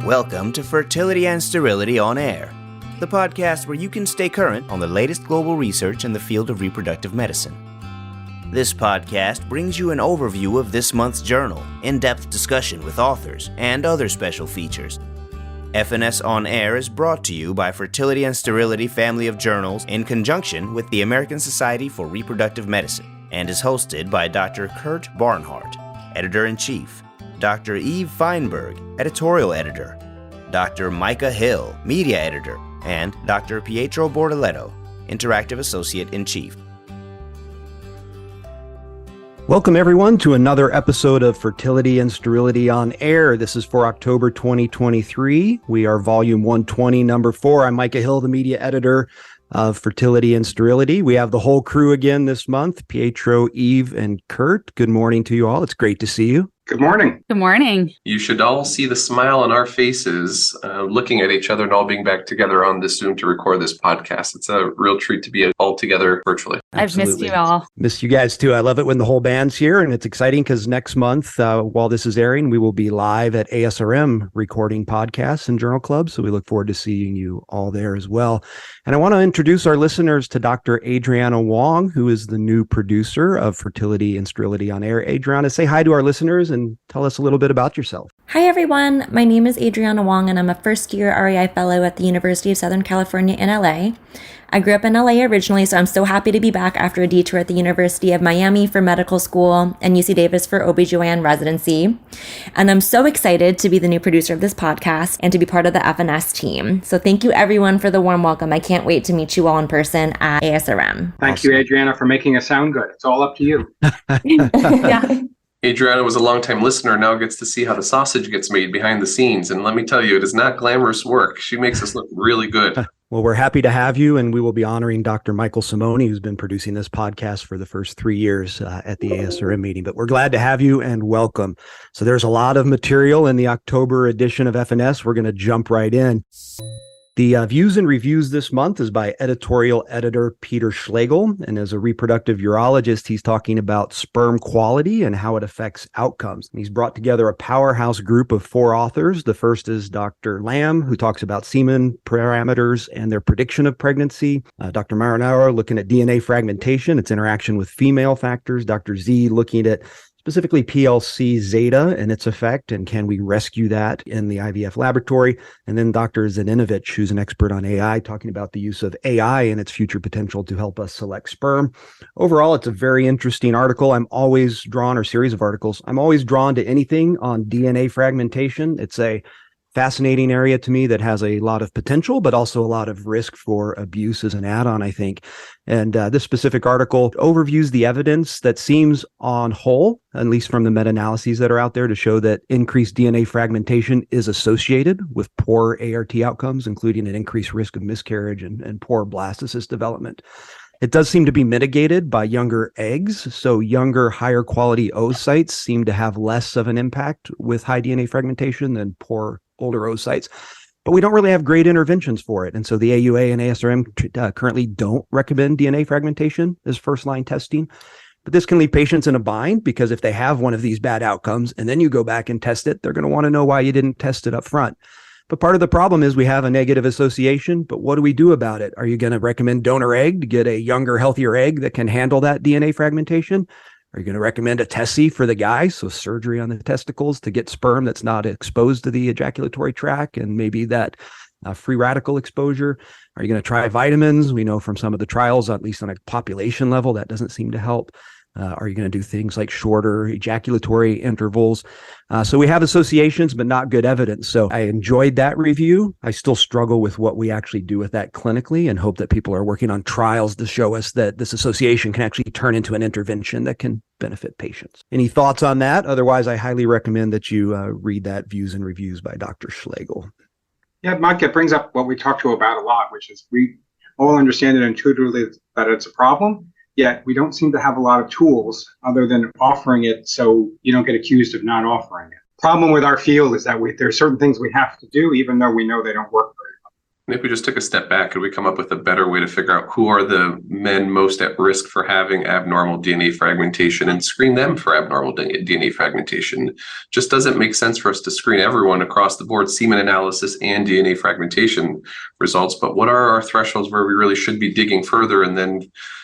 Welcome to Fertility and Sterility on Air, the podcast where you can stay current on the latest global research in the field of reproductive medicine. This podcast brings you an overview of this month's journal, in-depth discussion with authors, and other special features. FNS On Air is brought to you by Fertility and Sterility family of journals in conjunction with the American Society for Reproductive Medicine, and is hosted by Dr. Kurt Barnhart, Editor-in-Chief, Dr. Eve Feinberg, Editorial Editor, Dr. Micah Hill, Media Editor, and Dr. Pietro Bortoletto, Interactive Associate-in-Chief. Welcome, everyone, to another episode of Fertility and Sterility on Air. This is for October 2023. We are volume 120, number 4. I'm Micah Hill, the media editor of Fertility and Sterility. We have the whole crew again this month, Pietro, Eve, and Kurt. Good morning to you all. It's great to see you. Good morning. Good morning. You should all see the smile on our faces, looking at each other and all being back together on this Zoom to record this podcast. It's a real treat to be all together virtually. Absolutely. I've missed you all. Missed you guys too. I love it when the whole band's here, and it's exciting because next month, while this is airing, we will be live at ASRM recording podcasts and journal clubs. So we look forward to seeing you all there as well. And I want to introduce our listeners to Dr. Adriana Wong, who is the new producer of Fertility and Sterility on Air. Adriana, say hi to our listeners and tell us a little bit about yourself. Hi, everyone. My name is Adriana Wong, and I'm a first-year REI fellow at the University of Southern California in LA. I grew up in LA originally, so I'm so happy to be back after a detour at the University of Miami for medical school and UC Davis for OB/GYN residency. And I'm so excited to be the new producer of this podcast and to be part of the FNS team. So thank you, everyone, for the warm welcome. I can't wait to meet you all in person at ASRM. Thank you, Adriana, for making us sound good. It's all up to you. Yeah. Adriana was a longtime listener, now gets to see how the sausage gets made behind the scenes. And let me tell you, it is not glamorous work. She makes us look really good. Well, we're happy to have you, and we will be honoring Dr. Michael Simone, who's been producing this podcast for the first 3 years at the ASRM meeting. But we're glad to have you and welcome. So there's a lot of material in the October edition of FNS. We're going to jump right in. The Views and Reviews this month is by editorial editor Peter Schlegel. And as a reproductive urologist, he's talking about sperm quality and how it affects outcomes. And he's brought together a powerhouse group of 4 authors. The first is Dr. Lamb, who talks about semen parameters and their prediction of pregnancy. Dr. Marinaro looking at DNA fragmentation, its interaction with female factors. Dr. Z looking at specifically PLC zeta and its effect, and can we rescue that in the IVF laboratory? And then Dr. Zaninovich, who's an expert on AI, talking about the use of AI and its future potential to help us select sperm. Overall, it's a very interesting article. Or series of articles. I'm always drawn to anything on DNA fragmentation. It's a fascinating area to me that has a lot of potential, but also a lot of risk for abuse as an add-on, I think. And this specific article overviews the evidence that seems on whole, at least from the meta-analyses that are out there, to show that increased DNA fragmentation is associated with poor ART outcomes, including an increased risk of miscarriage and poor blastocyst development. It does seem to be mitigated by younger eggs, so younger, higher quality oocytes seem to have less of an impact with high DNA fragmentation than poor older oocytes. But we don't really have great interventions for it. And so the AUA and ASRM currently don't recommend DNA fragmentation as first-line testing. But this can leave patients in a bind, because if they have one of these bad outcomes and then you go back and test it, they're going to want to know why you didn't test it up front. But part of the problem is we have a negative association, but what do we do about it? Are you going to recommend donor egg to get a younger, healthier egg that can handle that DNA fragmentation? Are you going to recommend a TESI for the guy, so surgery on the testicles to get sperm that's not exposed to the ejaculatory tract and maybe that free radical exposure? Are you going to try vitamins? We know from some of the trials, at least on a population level, that doesn't seem to help. Are you going to do things like shorter ejaculatory intervals? So we have associations, but not good evidence. So I enjoyed that review. I still struggle with what we actually do with that clinically, and hope that people are working on trials to show us that this association can actually turn into an intervention that can benefit patients. Any thoughts on that? Otherwise, I highly recommend that you read that Views and Reviews by Dr. Schlegel. Yeah, Mike, it brings up what we talk to about a lot, which is we all understand it intuitively that it's a problem. Yet we don't seem to have a lot of tools other than offering it so you don't get accused of not offering it. Problem with our field is that there are certain things we have to do, even though we know they don't work very well. And if we just took a step back, could we come up with a better way to figure out who are the men most at risk for having abnormal DNA fragmentation and screen them for abnormal DNA fragmentation? Just doesn't make sense for us to screen everyone across the board, semen analysis and DNA fragmentation results. But what are our thresholds where we really should be digging further and then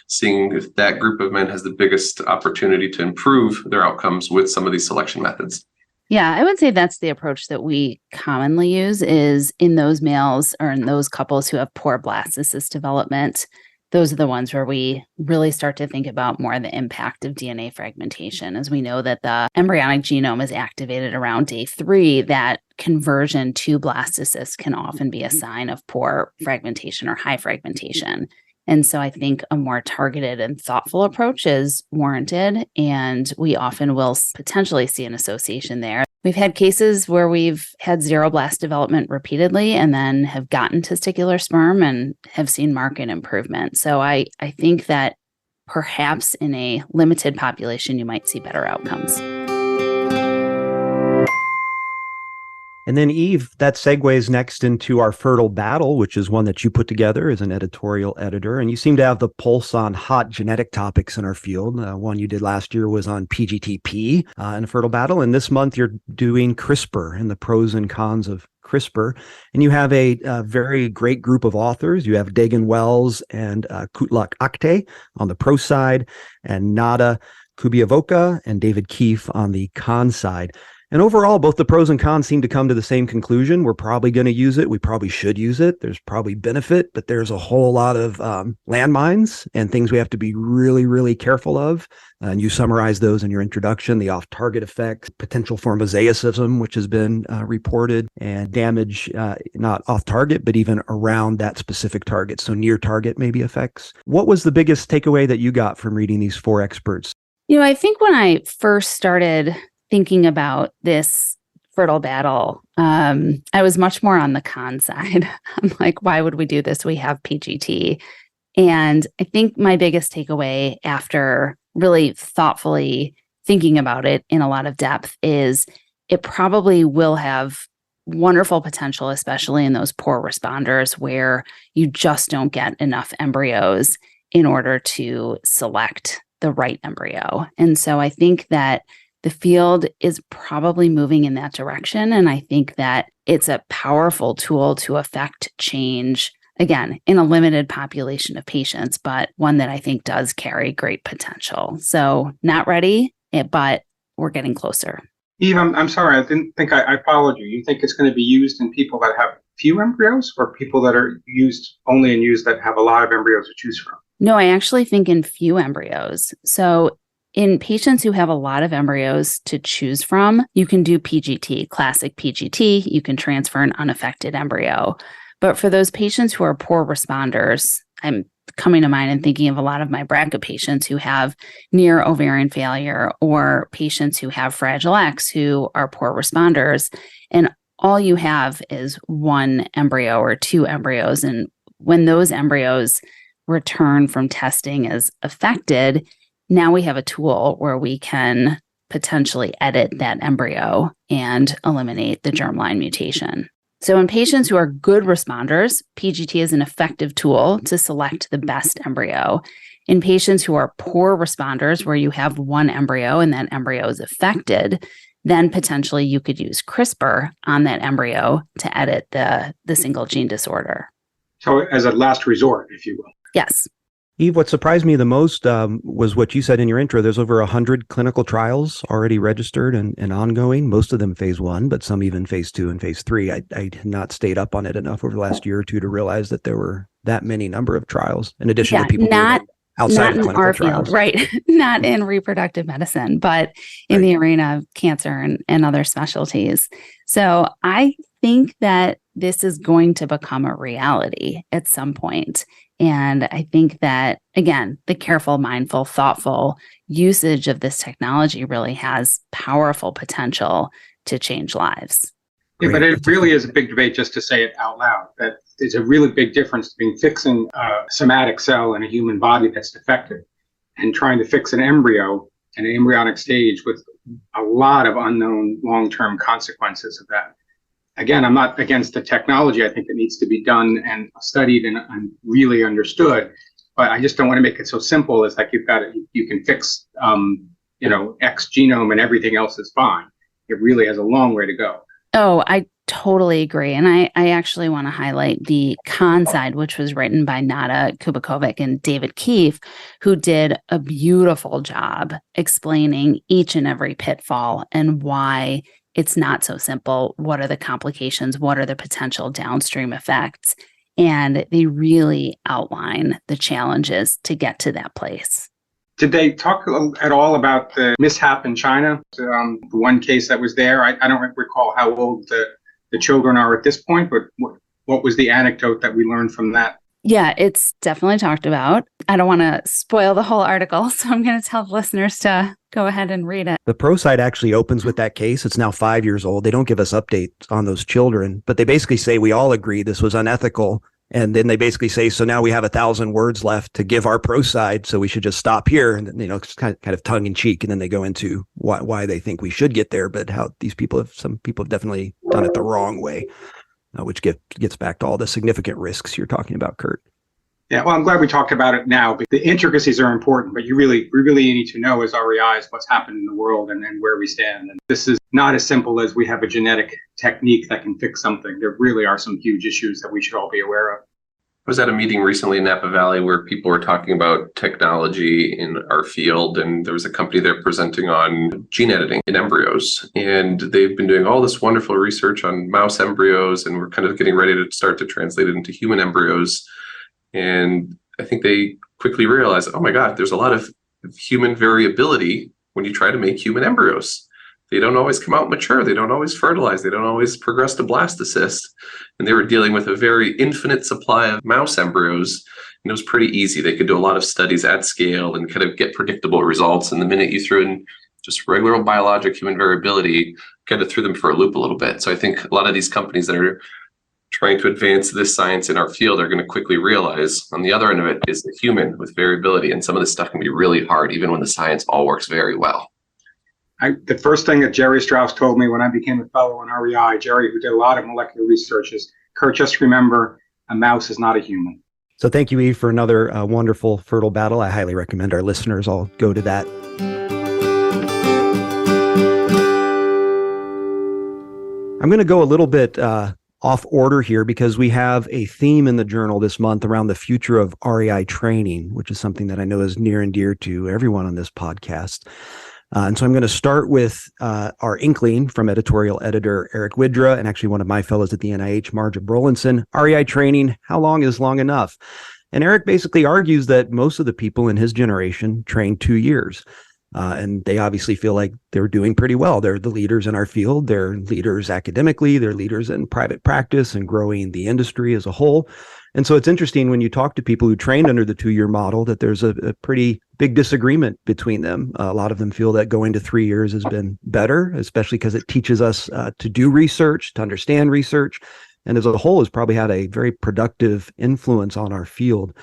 seeing if that group of men has the biggest opportunity to improve their outcomes with some of these selection methods? Yeah, I would say that's the approach that we commonly use is in those males or in those couples who have poor blastocyst development. Those are the ones where we really start to think about more the impact of DNA fragmentation. As we know that the embryonic genome is activated around day 3, that conversion to blastocyst can often be a sign of poor fragmentation or high fragmentation. And so I think a more targeted and thoughtful approach is warranted, and we often will potentially see an association there. We've had cases where we've had xeroblast development repeatedly and then have gotten testicular sperm and have seen marked improvement. So I think that perhaps in a limited population, you might see better outcomes. And then, Eve, that segues next into our fertile battle, which is one that you put together as an editorial editor. And you seem to have the pulse on hot genetic topics in our field. One you did last year was on PGTP in a fertile battle. And this month you're doing CRISPR and the pros and cons of CRISPR. And you have a very great group of authors. You have Dagan Wells and Kutluk Akte on the pro side, and Nada Kubiavoka and David Keefe on the con side. And overall, both the pros and cons seem to come to the same conclusion. We're probably going to use it. We probably should use it. There's probably benefit, but there's a whole lot of landmines and things we have to be really, really careful of. And you summarize those in your introduction, the off-target effects, potential for mosaicism, which has been reported, and damage not off-target, but even around that specific target. So near-target maybe effects. What was the biggest takeaway that you got from reading these 4 experts? I think when I first started thinking about this fertile battle, I was much more on the con side. I'm like, why would we do this? We have PGT. And I think my biggest takeaway after really thoughtfully thinking about it in a lot of depth is it probably will have wonderful potential, especially in those poor responders where you just don't get enough embryos in order to select the right embryo. And so I think that the field is probably moving in that direction. And I think that it's a powerful tool to affect change, again, in a limited population of patients, but one that I think does carry great potential. So not ready, but we're getting closer. Eve, I'm sorry, I didn't think I followed you. You think it's going to be used in people that have few embryos or people that are used only in use that have a lot of embryos to choose from? No, I actually think in few embryos. So in patients who have a lot of embryos to choose from, you can do PGT, classic PGT. You can transfer an unaffected embryo. But for those patients who are poor responders, I'm coming to mind and thinking of a lot of my BRCA patients who have near ovarian failure or patients who have Fragile X who are poor responders. And all you have is 1 embryo or 2 embryos. And when those embryos return from testing as affected, now we have a tool where we can potentially edit that embryo and eliminate the germline mutation. So in patients who are good responders, PGT is an effective tool to select the best embryo. In patients who are poor responders, where you have 1 embryo and that embryo is affected, then potentially you could use CRISPR on that embryo to edit the single gene disorder. So as a last resort, if you will. Yes. Eve, what surprised me the most was what you said in your intro. There's over 100 clinical trials already registered and ongoing, most of them phase 1, but some even phase 2 and phase 3. I had not stayed up on it enough over the last year or two to realize that there were that many number of trials, in addition to people outside of clinical our trials. Field, right? Not in reproductive medicine, but in the arena of cancer and other specialties. So I think that this is going to become a reality at some point. And I think that, again, the careful, mindful, thoughtful usage of this technology really has powerful potential to change lives. Yeah, but it really is a big debate just to say it out loud, that there's a really big difference between fixing a somatic cell in a human body that's defective and trying to fix an embryo in an embryonic stage with a lot of unknown long-term consequences of that. again, I'm not against the technology. I think it needs to be done and studied and really understood. But I just don't want to make it so simple as like you can fix, X genome and everything else is fine. It really has a long way to go. Oh, I totally agree. And I actually want to highlight the con side, which was written by Nada Kubikovic and David Keefe, who did a beautiful job explaining each and every pitfall and why it's not so simple. What are the complications? What are the potential downstream effects? And they really outline the challenges to get to that place. Did they talk at all about the mishap in China? The one case that was there. I don't recall how old the children are at this point, but what was the anecdote that we learned from that? Yeah, it's definitely talked about. I don't want to spoil the whole article, so I'm going to tell listeners to go ahead and read it. The Pro site actually opens with that case. It's now 5 years old. They don't give us updates on those children, but they basically say we all agree this was unethical. And then they basically say, so now we have 1,000 words left to give our pro side, so we should just stop here. And it's kind of tongue in cheek. And then they go into why they think we should get there, but how some people have definitely done it the wrong way, which gets back to all the significant risks you're talking about, Kurt. Yeah, well, I'm glad we talked about it now. But the intricacies are important, but we really need to know as REIs what's happened in the world and where we stand. And this is not as simple as we have a genetic technique that can fix something. There really are some huge issues that we should all be aware of. I was at a meeting recently in Napa Valley where people were talking about technology in our field, and there was a company there presenting on gene editing in embryos. And they've been doing all this wonderful research on mouse embryos, and we're kind of getting ready to start to translate it into human embryos. And I think they quickly realized, oh my God, there's a lot of human variability when you try to make human embryos. They don't always come out mature. They don't always fertilize. They don't always progress to blastocyst. And they were dealing with a very infinite supply of mouse embryos. And it was pretty easy. They could do a lot of studies at scale and kind of get predictable results. And the minute you threw in just regular biologic human variability, kind of threw them for a loop a little bit. So I think a lot of these companies that are trying to advance this science in our field are going to quickly realize on the other end of it is the human with variability. And some of this stuff can be really hard, even when the science all works very well. The first thing that Jerry Strauss told me when I became a fellow in REI, Jerry, who did a lot of molecular research, is, Kurt, just remember, a mouse is not a human. So thank you, Eve, for another wonderful Fertile Battle. I highly recommend our listeners all go to that. I'm going to go a little bit off order here because we have a theme in the journal this month around the future of REI training, which is something that I know is near and dear to everyone on this podcast. And so I'm going to start with our inkling from editorial editor Eric Widra, and actually one of my fellows at the NIH, Marja Brolinson. REI training, how long is long enough? And Eric basically argues that most of the people in his generation trained 2 years. And they obviously feel like they're doing pretty well. They're the leaders in our field. They're leaders academically. They're leaders in private practice and growing the industry as a whole. And so it's interesting when you talk to people who trained under the 2-year model that there's a pretty big disagreement between them. A lot of them feel that going to 3 years has been better, especially because it teaches us to do research, to understand research, and as a whole has probably had a very productive influence on our field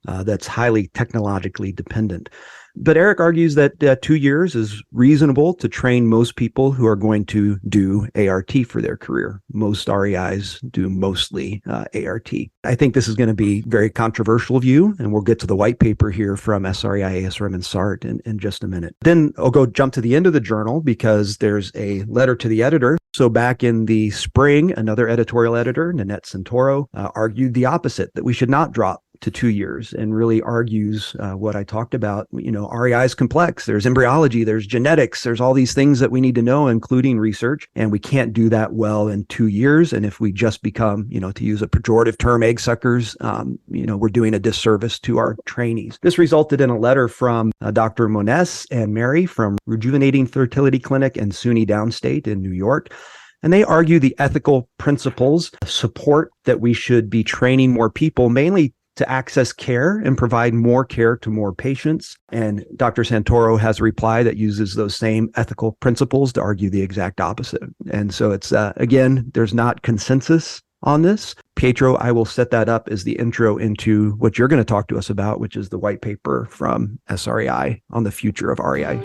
that's highly technologically dependent. But Eric argues that 2 years is reasonable to train most people who are going to do ART for their career. Most REIs do mostly ART. I think this is going to be a very controversial view, and we'll get to the white paper here from SREI, ASRM, and SART in just a minute. Then I'll jump to the end of the journal because there's a letter to the editor. So back in the spring, another editorial editor, Nanette Santoro, argued the opposite, that we should not drop to 2 years, and really argues what I talked about. REI is complex. There's embryology, there's genetics, there's all these things that we need to know, including research, and we can't do that well in 2 years. And if we just become, to use a pejorative term, egg suckers, we're doing a disservice to our trainees. This resulted in a letter from Dr. Moniz and Mary from Rejuvenating Fertility Clinic in SUNY Downstate in New York. And they argue the ethical principles support that we should be training more people, mainly to access care and provide more care to more patients. And Dr. Santoro has a reply that uses those same ethical principles to argue the exact opposite. And so it's, again, there's not consensus on this. Pietro, I will set that up as the intro into what you're going to talk to us about, which is the white paper from SREI on the future of REI.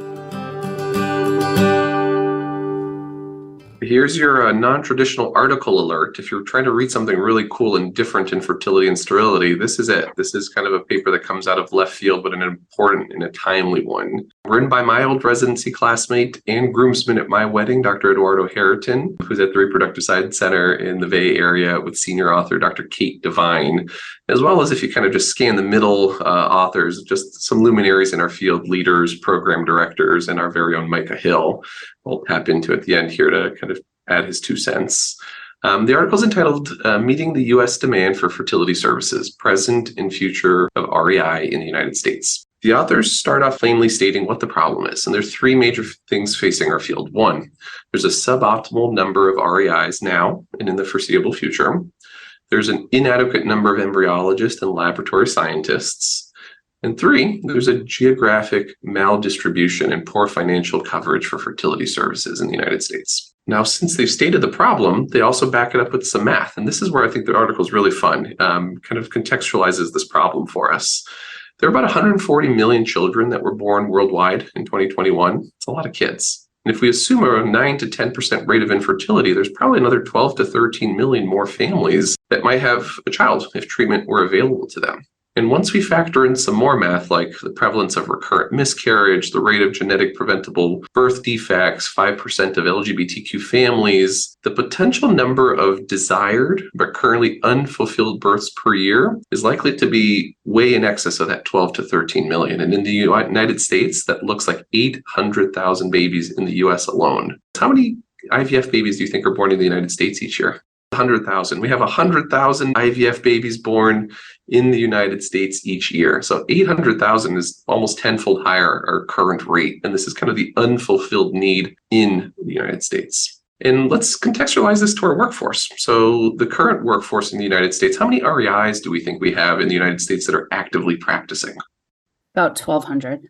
Here's your non-traditional article alert. If you're trying to read something really cool and different in fertility and sterility, this is it. This is kind of a paper that comes out of left field, but an important and a timely one. Written by my old residency classmate and groomsman at my wedding, Dr. Eduardo Harriton, who's at the Reproductive Science Center in the Bay Area with senior author Dr. Kate Devine, as well as if you kind of just scan the middle authors, just some luminaries in our field, leaders, program directors, and our very own Micah Hill. We'll tap into at the end here to kind of add his 2 cents. The article is entitled Meeting the U.S. Demand for Fertility Services, Present and Future of REI in the United States. The authors start off plainly stating what the problem is, and there's 3 major things facing our field. 1, there's a suboptimal number of REIs now and in the foreseeable future. There's an inadequate number of embryologists and laboratory scientists. And 3, there's a geographic maldistribution and poor financial coverage for fertility services in the United States. Now, since they've stated the problem, they also back it up with some math. And this is where I think the article is really fun, kind of contextualizes this problem for us. There are about 140 million children that were born worldwide in 2021. It's a lot of kids. And if we assume a 9 to 10% rate of infertility, there's probably another 12 to 13 million more families that might have a child if treatment were available to them. And once we factor in some more math, like the prevalence of recurrent miscarriage, the rate of genetic preventable birth defects, 5% of LGBTQ families, the potential number of desired but currently unfulfilled births per year is likely to be way in excess of that 12 to 13 million. And in the United States, that looks like 800,000 babies in the US alone. How many IVF babies do you think are born in the United States each year? 100,000. We have 100,000 IVF babies born in the United States each year. So 800,000 is almost tenfold higher our current rate. And this is kind of the unfulfilled need in the United States. And let's contextualize this to our workforce. So the current workforce in the United States, how many REIs do we think we have in the United States that are actively practicing? About 1,200.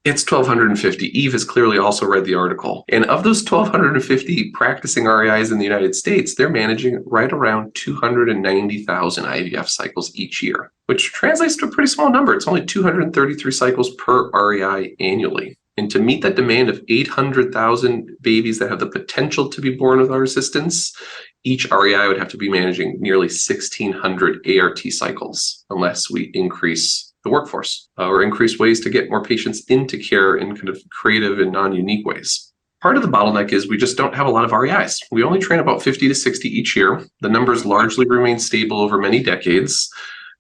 It's 1,250. Eve has clearly also read the article. And of those 1,250 practicing REIs in the United States, they're managing right around 290,000 IVF cycles each year, which translates to a pretty small number. It's only 233 cycles per REI annually. And to meet that demand of 800,000 babies that have the potential to be born with our assistance, each REI would have to be managing nearly 1,600 ART cycles unless we increase the workforce or increase ways to get more patients into care in kind of creative and non-unique ways. Part of the bottleneck is we just don't have a lot of REIs. We only train about 50 to 60 each year. The numbers largely remain stable over many decades.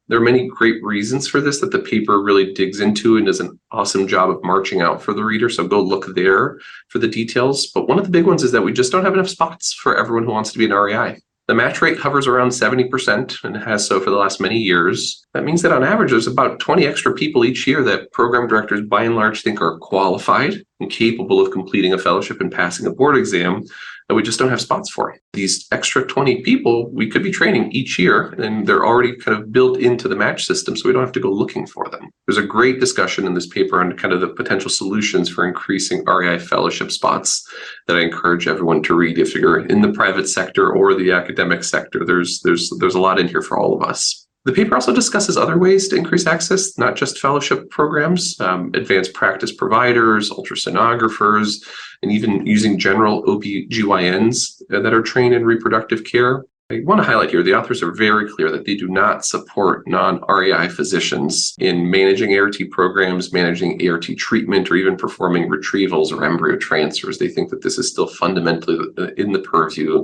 There are many great reasons for this that the paper really digs into and does an awesome job of marching out for the reader. So go look there for the details. But one of the big ones is that we just don't have enough spots for everyone who wants to be an REI. The match rate hovers around 70% and has so for the last many years. That means that on average, there's about 20 extra people each year that program directors by and large think are qualified and capable of completing a fellowship and passing a board exam that we just don't have spots for. These extra 20 people we could be training each year, and they're already kind of built into the match system, so we don't have to go looking for them. There's a great discussion in this paper on kind of the potential solutions for increasing REI fellowship spots that I encourage everyone to read. If you're in the private sector or the academic sector, there's a lot in here for all of us. The paper also discusses other ways to increase access, not just fellowship programs, advanced practice providers, ultrasonographers, and even using general OBGYNs that are trained in reproductive care. I want to highlight here, the authors are very clear that they do not support non-REI physicians in managing ART programs, managing ART treatment, or even performing retrievals or embryo transfers. They think that this is still fundamentally in the purview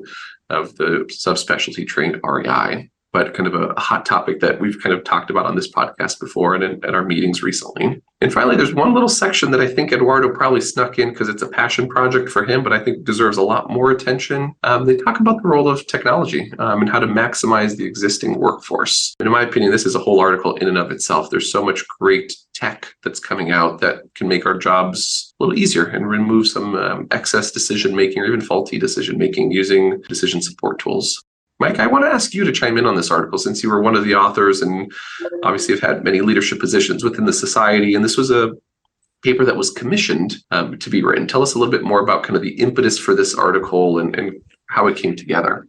of the subspecialty trained REI. But kind of a hot topic that we've kind of talked about on this podcast before and at our meetings recently. And finally, there's one little section that I think Eduardo probably snuck in because it's a passion project for him, but I think deserves a lot more attention. They talk about the role of technology and how to maximize the existing workforce. And in my opinion, this is a whole article in and of itself. There's so much great tech that's coming out that can make our jobs a little easier and remove some excess decision-making or even faulty decision-making using decision support tools. Mike, I want to ask you to chime in on this article since you were one of the authors and obviously have had many leadership positions within the society. And this was a paper that was commissioned to be written. Tell us a little bit more about kind of the impetus for this article and how it came together.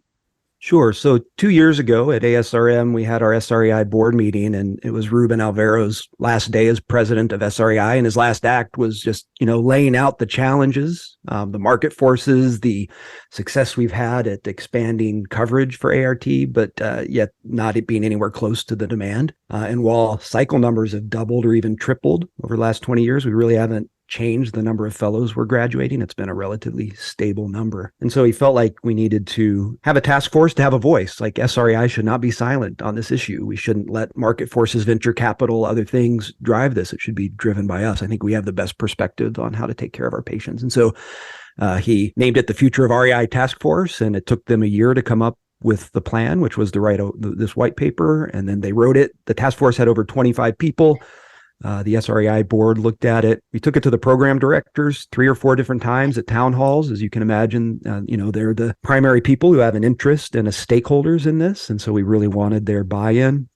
Sure. So 2 years ago at ASRM, we had our SREI board meeting, and it was Ruben Alvaro's last day as president of SREI. And his last act was just, laying out the challenges, the market forces, the success we've had at expanding coverage for ART, but yet not it being anywhere close to the demand. And while cycle numbers have doubled or even tripled over the last 20 years, we really haven't changed the number of fellows we're graduating. It's been a relatively stable number. And so he felt like we needed to have a task force to have a voice. Like SREI should not be silent on this issue. We shouldn't let market forces, venture capital, other things drive this. It should be driven by us. I think we have the best perspective on how to take care of our patients. And so he named it the Future of REI Task Force, and it took them a year to come up with the plan, which was to write this white paper. And then they wrote it. The task force had over 25 people. The SREI board looked at it. We took it to the program directors 3 or 4 different times at town halls. As you can imagine, they're the primary people who have an interest and as stakeholders in this. And so we really wanted their buy-in.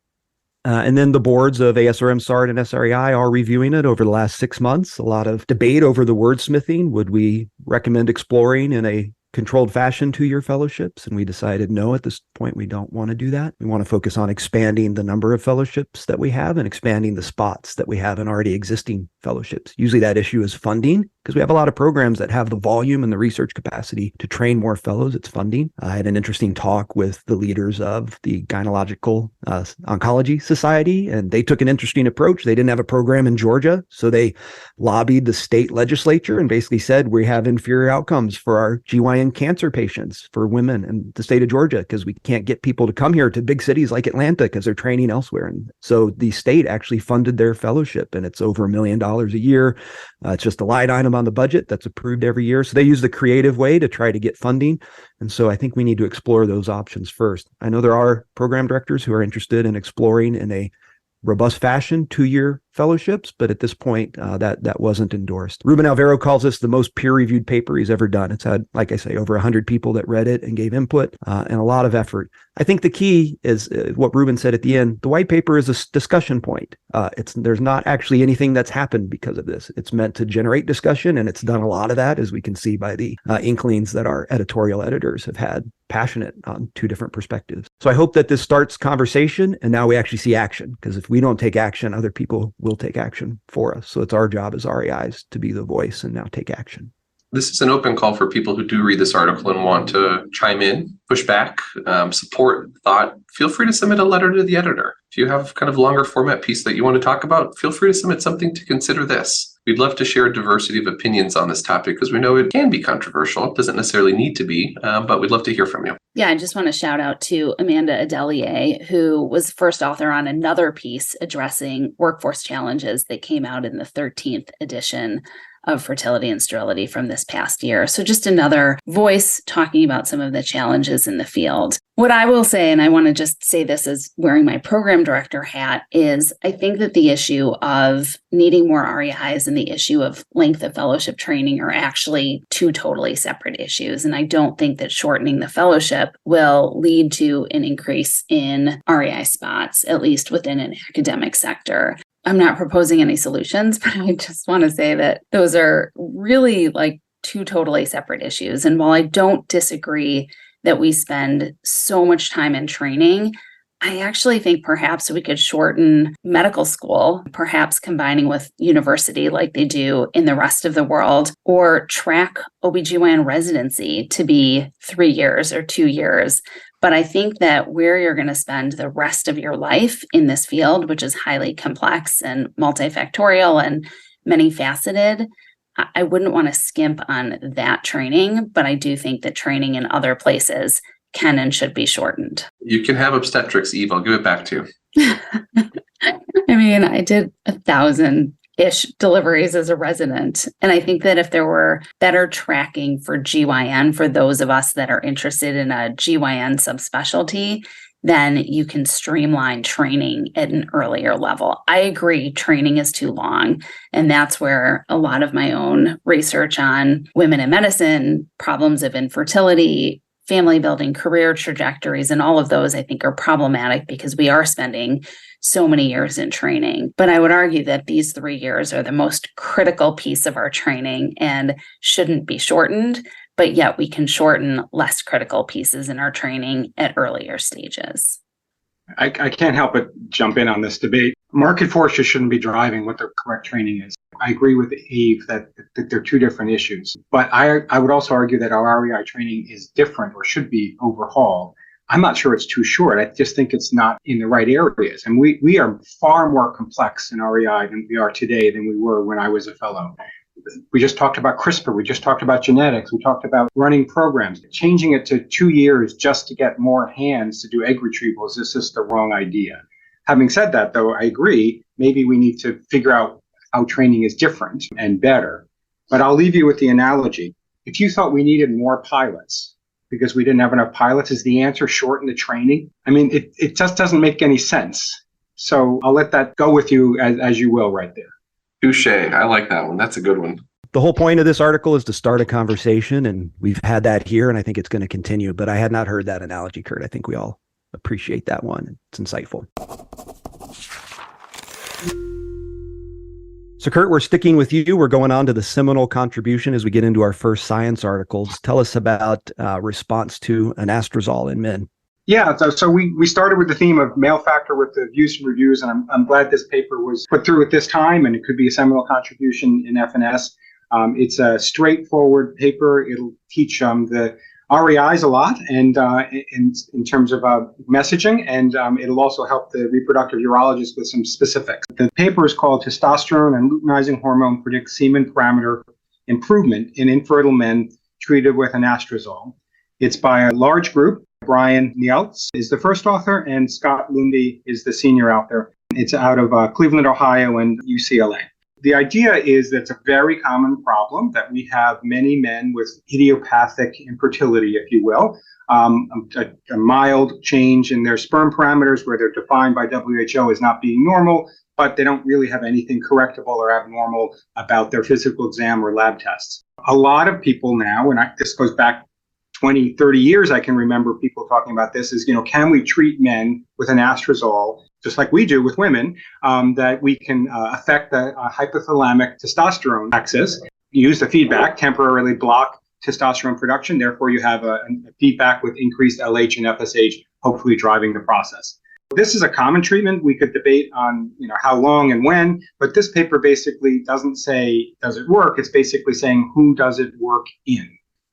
And then the boards of ASRM, SARD, and SREI are reviewing it over the last 6 months. A lot of debate over the wordsmithing. Would we recommend exploring in a controlled fashion 2-year fellowships? And we decided no, at this point, we don't want to do that. We want to focus on expanding the number of fellowships that we have and expanding the spots that we have in already existing fellowships. Usually that issue is funding, because we have a lot of programs that have the volume and the research capacity to train more fellows. It's funding. I had an interesting talk with the leaders of the Gynecological Oncology Society, and they took an interesting approach. They didn't have a program in Georgia, so they lobbied the state legislature and basically said, we have inferior outcomes for our GYN cancer patients for women in the state of Georgia, because we can't get people to come here to big cities like Atlanta because they're training elsewhere. And so the state actually funded their fellowship, and it's over $1 million a year. It's just a line item on the budget that's approved every year. So they use the creative way to try to get funding. And so I think we need to explore those options first. I know there are program directors who are interested in exploring in a robust fashion 2-year fellowships, but at this point, that wasn't endorsed. Ruben Alvaro calls this the most peer-reviewed paper he's ever done. It's had, like I say, over 100 people that read it and gave input and a lot of effort. I think the key is what Ruben said at the end. The white paper is a discussion point. There's not actually anything that's happened because of this. It's meant to generate discussion, and it's done a lot of that, as we can see by the inklings that our editorial editors have had, passionate on 2 different perspectives. So I hope that this starts conversation, and now we actually see action, because if we don't take action, other people will take action for us. So it's our job as REIs to be the voice and now take action. This is an open call for people who do read this article and want to chime in, push back, support thought. Feel free to submit a letter to the editor. If you have kind of longer format piece that you want to talk about, feel free to submit something to consider this. We'd love to share a diversity of opinions on this topic, because we know it can be controversial. It doesn't necessarily need to be, but we'd love to hear from you. Yeah, I just want to shout out to Amanda Adelier, who was first author on another piece addressing workforce challenges that came out in the 13th edition of Fertility and Sterility from this past year. So just another voice talking about some of the challenges in the field. What I will say, and I want to just say this as wearing my program director hat, is I think that the issue of needing more REIs and the issue of length of fellowship training are actually 2 totally separate issues. And I don't think that shortening the fellowship will lead to an increase in REI spots, at least within an academic sector. I'm not proposing any solutions, but I just want to say that those are really like 2 totally separate issues. And while I don't disagree that we spend so much time in training, I actually think perhaps we could shorten medical school, perhaps combining with university like they do in the rest of the world, or track OBGYN residency to be 3 years or 2 years. But I think that where you're going to spend the rest of your life in this field, which is highly complex and multifactorial and many faceted, I wouldn't want to skimp on that training, but I do think that training in other places can and should be shortened. You can have obstetrics, Eve. I'll give it back to you. I mean, I did 1,000-ish deliveries as a resident. And I think that if there were better tracking for GYN for those of us that are interested in a GYN subspecialty, then you can streamline training at an earlier level. I agree, training is too long. And that's where a lot of my own research on women in medicine, problems of infertility, family building, career trajectories, and all of those I think are problematic, because we are spending so many years in training. But I would argue that these 3 years are the most critical piece of our training and shouldn't be shortened. but yet we can shorten less critical pieces in our training at earlier stages. I can't help but jump in on this debate. Market forces shouldn't be driving what the correct training is. I agree with Eve that they're two different issues. But I would also argue that our REI training is different or should be overhauled. I'm not sure it's too short. I just think it's not in the right areas. And we are far more complex in REI than we are today than we were when I was a fellow. We just talked about CRISPR. We just talked about genetics. We talked about running programs. Changing it to 2 years just to get more hands to do egg retrievals is just the wrong idea. Having said that, though, I agree, maybe we need to figure out how training is different and better. But I'll leave you with the analogy. If you thought we needed more pilots because we didn't have enough pilots, is the answer shorten the training? I mean, it just doesn't make any sense. So I'll let that go with you as you will right there. Touche. I like that one. That's a good one. The whole point of this article is to start a conversation, and we've had that here, and I think it's going to continue. But I had not heard that analogy, Kurt. I think we all appreciate that one. It's insightful. So, Kurt, we're sticking with you. We're going on to the seminal contribution as we get into our first science articles. Tell us about response to anastrazole in men. Yeah, so we started with the theme of male factor with the views and reviews, and I'm glad this paper was put through at this time, and it could be a seminal contribution in FNS. It's a straightforward paper. It'll teach the REIs a lot, and in terms of messaging, and it'll also help the reproductive urologist with some specifics. The paper is called Testosterone and Luteinizing Hormone Predict Semen Parameter Improvement in Infertile Men Treated with Anastrazole. It's by a large group. Brian Nieltz is the first author, and Scott Lundy is the senior author. It's out of Cleveland, Ohio, and UCLA. The idea is that it's a very common problem that we have many men with idiopathic infertility, if you will, a mild change in their sperm parameters where they're defined by WHO as not being normal, but they don't really have anything correctable or abnormal about their physical exam or lab tests. A lot of people now, and this goes back 20, 30 years, I can remember people talking about this, is, can we treat men with anastrazole, just like we do with women, that we can affect the hypothalamic testosterone axis, use the feedback, temporarily block testosterone production, therefore you have a feedback with increased LH and FSH, hopefully driving the process. This is a common treatment. We could debate on how long and when, but this paper basically doesn't say, does it work? It's basically saying, who does it work in?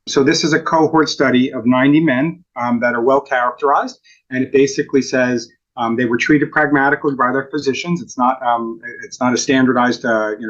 So this is a cohort study of 90 men that are well characterized, and it basically says they were treated pragmatically by their physicians. It's not a standardized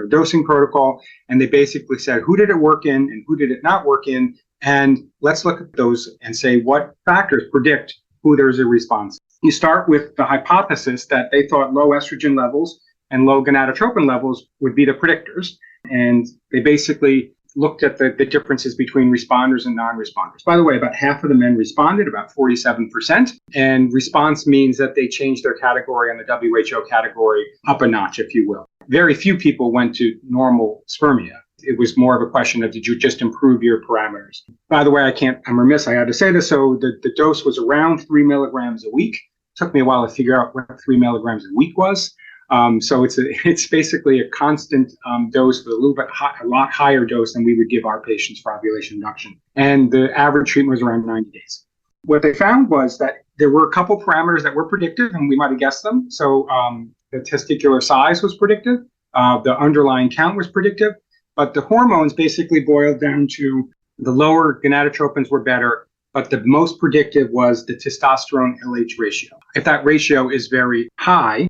dosing protocol, and they basically said who did it work in and who did it not work in, and let's look at those and say what factors predict who there's a response. You start with the hypothesis that they thought low estrogen levels and low gonadotropin levels would be the predictors, and they basically looked at the differences between responders and non-responders. By the way, about half of the men responded, about 47%. And response means that they changed their category on the WHO category up a notch, if you will. Very few people went to normal spermia. It was more of a question of, did you just improve your parameters? By the way, I'm remiss, I had to say this. So the dose was around 3 milligrams a week. It took me a while to figure out what 3 milligrams a week was. So it's basically a constant dose with a lot higher dose than we would give our patients for ovulation induction. And the average treatment was around 90 days. What they found was that there were a couple parameters that were predictive, and we might have guessed them. So the testicular size was predictive. The underlying count was predictive. But the hormones basically boiled down to the lower gonadotropins were better, but the most predictive was the testosterone LH ratio. If that ratio is very high,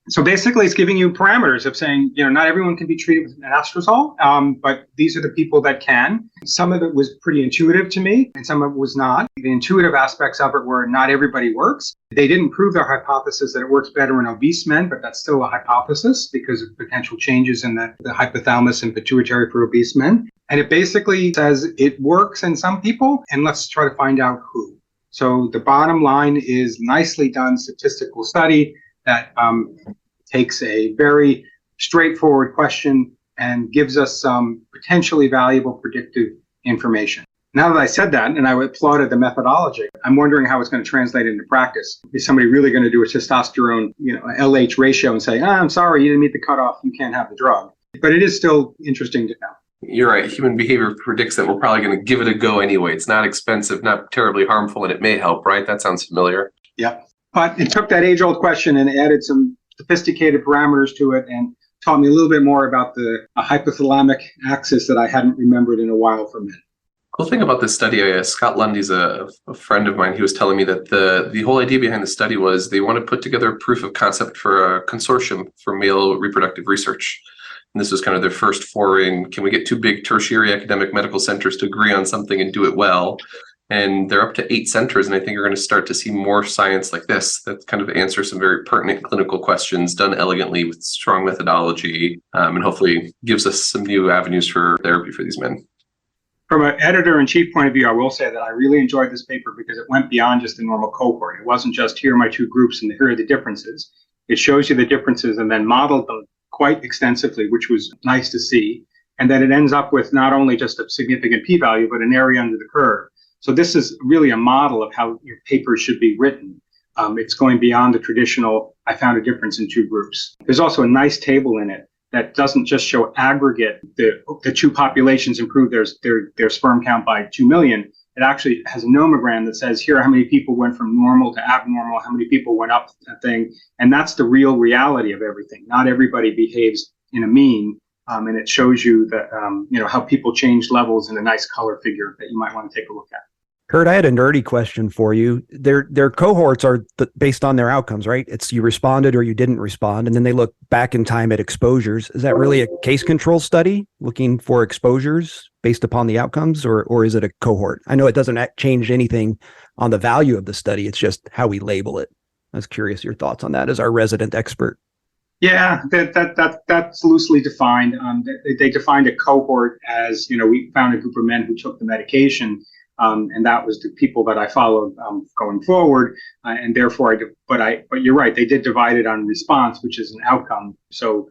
so basically, it's giving you parameters of saying, not everyone can be treated with anastrazole, but these are the people that can. Some of it was pretty intuitive to me, and some of it was not. The intuitive aspects of it were not everybody works. They didn't prove their hypothesis that it works better in obese men, but that's still a hypothesis because of potential changes in the hypothalamus and pituitary for obese men. And it basically says it works in some people, and let's try to find out who. So the bottom line is nicely done statistical study that takes a very straightforward question and gives us some potentially valuable predictive information. Now that I said that, and I applauded the methodology, I'm wondering how it's going to translate into practice. Is somebody really going to do a testosterone, LH ratio and say, I'm sorry, you didn't meet the cutoff, you can't have the drug? But it is still interesting to know. You're right. Human behavior predicts that we're probably going to give it a go anyway. It's not expensive, not terribly harmful, and it may help, right? That sounds familiar. Yep. But it took that age-old question and added some sophisticated parameters to it and taught me a little bit more about the hypothalamic axis that I hadn't remembered in a while for men. Cool thing about this study, Scott Lundy's a friend of mine. He was telling me that the whole idea behind the study was they want to put together a proof of concept for a consortium for male reproductive research. And this was kind of their first foray in, can we get two big tertiary academic medical centers to agree on something and do it well? And they're up to 8 centers, and I think you're going to start to see more science like this that kind of answers some very pertinent clinical questions done elegantly with strong methodology, and hopefully gives us some new avenues for therapy for these men. From an editor-in-chief point of view, I will say that I really enjoyed this paper because it went beyond just the normal cohort. It wasn't just here are my 2 groups and here are the differences. It shows you the differences and then modeled them quite extensively, which was nice to see. And then it ends up with not only just a significant p-value, but an area under the curve. So this is really a model of how your paper should be written. It's going beyond the traditional, I found a difference in 2 groups. There's also a nice table in it that doesn't just show aggregate, the 2 populations improved their sperm count by 2 million. It actually has a nomogram that says, here are how many people went from normal to abnormal, how many people went up that thing. And that's the real reality of everything. Not everybody behaves in a mean. And it shows you that, how people change levels in a nice color figure that you might want to take a look at. Kurt, I had a nerdy question for you. Their cohorts are based on their outcomes, right? It's you responded or you didn't respond, and then they look back in time at exposures. Is that really a case control study looking for exposures based upon the outcomes, or is it a cohort? I know it doesn't change anything on the value of the study. It's just how we label it. I was curious your thoughts on that as our resident expert. Yeah, that's loosely defined. They defined a cohort as, we found a group of men who took the medication. And that was the people that I followed going forward, and therefore but you're right, they did divide it on response, which is an outcome. So,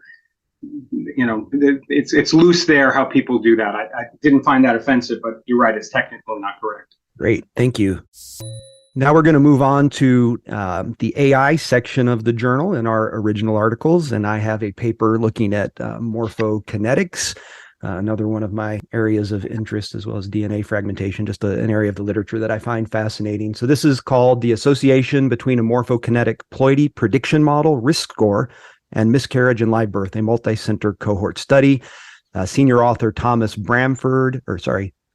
it's loose there how people do that. I didn't find that offensive, but you're right, it's technically not correct. Great, thank you. Now we're going to move on to the AI section of the journal in our original articles, and I have a paper looking at morphokinetics. Another one of my areas of interest, as well as DNA fragmentation, just an area of the literature that I find fascinating. So this is called the association between a morphokinetic ploidy prediction model risk score and miscarriage and live birth, a multi-center cohort study. Senior author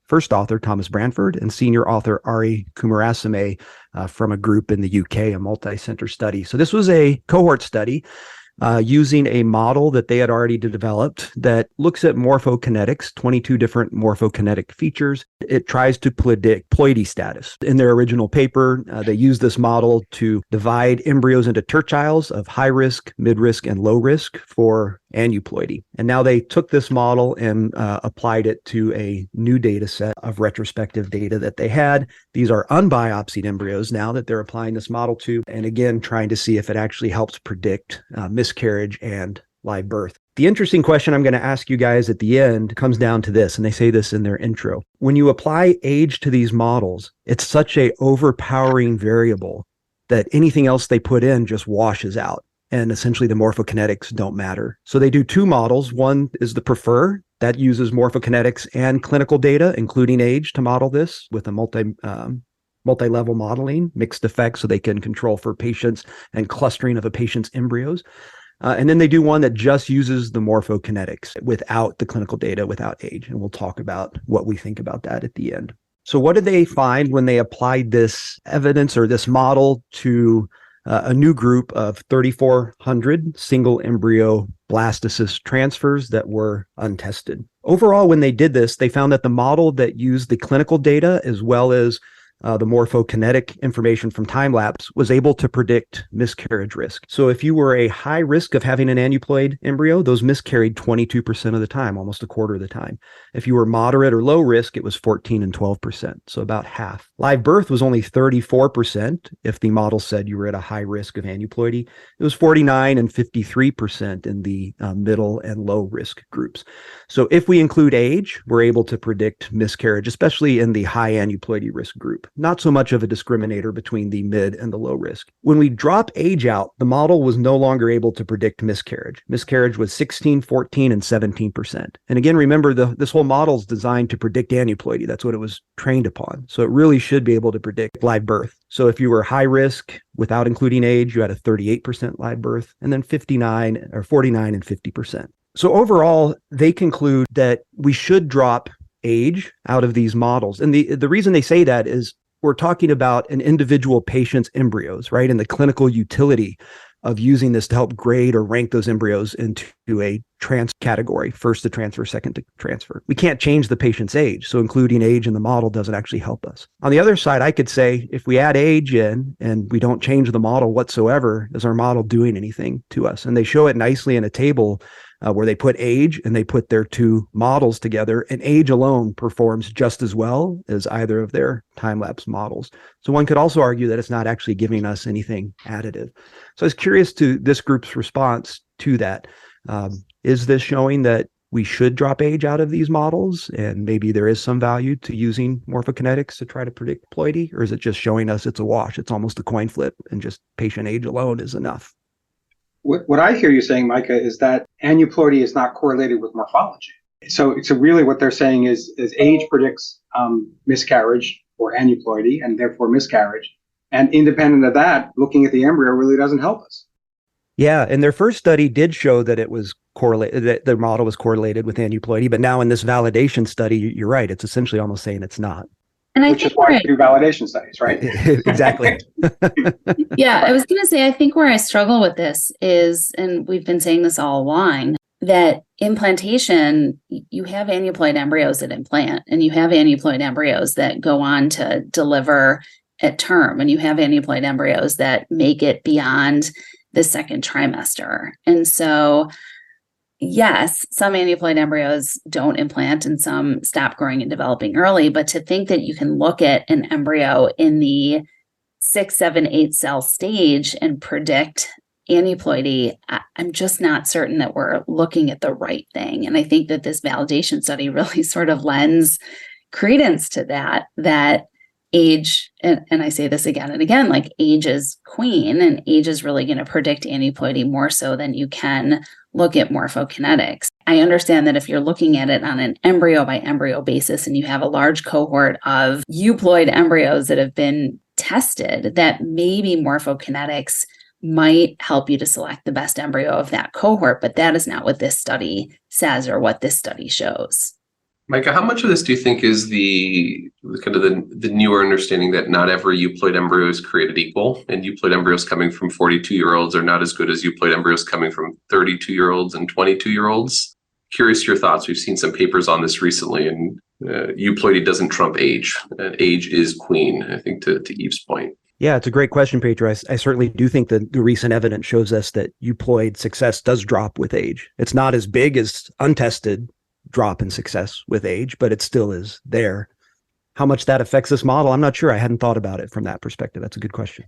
first author Thomas Branford and senior author Ari Kumarasamy from a group in the UK, a multi-center study. So this was a cohort study using a model that they had already developed that looks at morphokinetics, 22 different morphokinetic features. It tries to predict ploidy status. In their original paper, they used this model to divide embryos into tertiles of high risk, mid risk, and low risk for aneuploidy. And now they took this model and applied it to a new data set of retrospective data that they had. These are unbiopsied embryos now that they're applying this model to, and again, trying to see if it actually helps predict miscarriage and live birth. The interesting question I'm going to ask you guys at the end comes down to this, and they say this in their intro. When you apply age to these models, it's such a overpowering variable that anything else they put in just washes out. And essentially the morphokinetics don't matter. So they do 2 models. One is the prefer that uses morphokinetics and clinical data, including age, to model this with a multi-level modeling, mixed effects, so they can control for patients and clustering of a patient's embryos. And then they do one that just uses the morphokinetics without the clinical data, without age. And we'll talk about what we think about that at the end. So what did they find when they applied this evidence or this model to a new group of 3,400 single embryo blastocyst transfers that were untested? Overall, when they did this, they found that the model that used the clinical data as well as the morphokinetic information from time lapse was able to predict miscarriage risk. So if you were a high risk of having an aneuploid embryo, those miscarried 22% of the time, almost a quarter of the time. If you were moderate or low risk, it was 14 and 12%, so about half. Live birth was only 34% if the model said you were at a high risk of aneuploidy. It was 49 and 53% in the middle and low risk groups. So if we include age, we're able to predict miscarriage, especially in the high aneuploidy risk group. not so much of a discriminator between the mid and the low risk. When we drop age out, the model was no longer able to predict miscarriage. Miscarriage was 16, 14, and 17%. And again, remember, this whole model is designed to predict aneuploidy. That's what it was trained upon. So it really should be able to predict live birth. So if you were high risk without including age, you had a 38% live birth, and then 49 or 49 and 50%. So overall, they conclude that we should drop age out of these models. And the reason they say that is we're talking about an individual patient's embryos, right? And the clinical utility of using this to help grade or rank those embryos into a trans category, first to transfer, second to transfer. We can't change the patient's age, so including age in the model doesn't actually help us. On the other side, I could say if we add age in and we don't change the model whatsoever, is our model doing anything to us? And they show it nicely in a table where they put age and they put their two models together, and age alone performs just as well as either of their time-lapse models. So one could also argue that it's not actually giving us anything additive. So I was curious to this group's response to that. Is this showing that we should drop age out of these models and maybe there is some value to using morphokinetics to try to predict ploidy, or is it just showing us it's a wash? It's almost a coin flip and just patient age alone is enough? What I hear you saying, Micah, is that aneuploidy is not correlated with morphology. So really what they're saying is age predicts miscarriage or aneuploidy and therefore miscarriage. And independent of that, looking at the embryo really doesn't help us. Yeah, and their first study did show that it was correlated, that the model was correlated with aneuploidy. But now in this validation study, you're right, it's essentially almost saying it's not. And Which is why we do validation studies, right? Exactly. Yeah, I was going to say, I think where I struggle with this is, and we've been saying this all along, that implantation, you have aneuploid embryos that implant, and you have aneuploid embryos that go on to deliver at term, and you have aneuploid embryos that make it beyond the second trimester. And so, yes, some aneuploid embryos don't implant and some stop growing and developing early, but to think that you can look at an embryo in the 6, 7, 8 cell stage and predict aneuploidy, I'm just not certain that we're looking at the right thing. And I think that this validation study really sort of lends credence to that age, and I say this again and again, like age is queen, and age is really going to predict aneuploidy more so than you can look at morphokinetics. I understand that if you're looking at it on an embryo by embryo basis and you have a large cohort of euploid embryos that have been tested, that maybe morphokinetics might help you to select the best embryo of that cohort, but that is not what this study says or what this study shows. Micah, how much of this do you think is the kind of the newer understanding that not every euploid embryo is created equal, and euploid embryos coming from 42-year-olds are not as good as euploid embryos coming from 32-year-olds and 22-year-olds? Curious your thoughts. We've seen some papers on this recently, and euploidy doesn't trump age. Age is queen, I think, to Eve's point. Yeah, it's a great question, Pedro. I certainly do think that the recent evidence shows us that euploid success does drop with age. It's not as big as untested drop in success with age, but it still is there. How much that affects this model, I'm not sure. I hadn't thought about it from that perspective. That's a good question.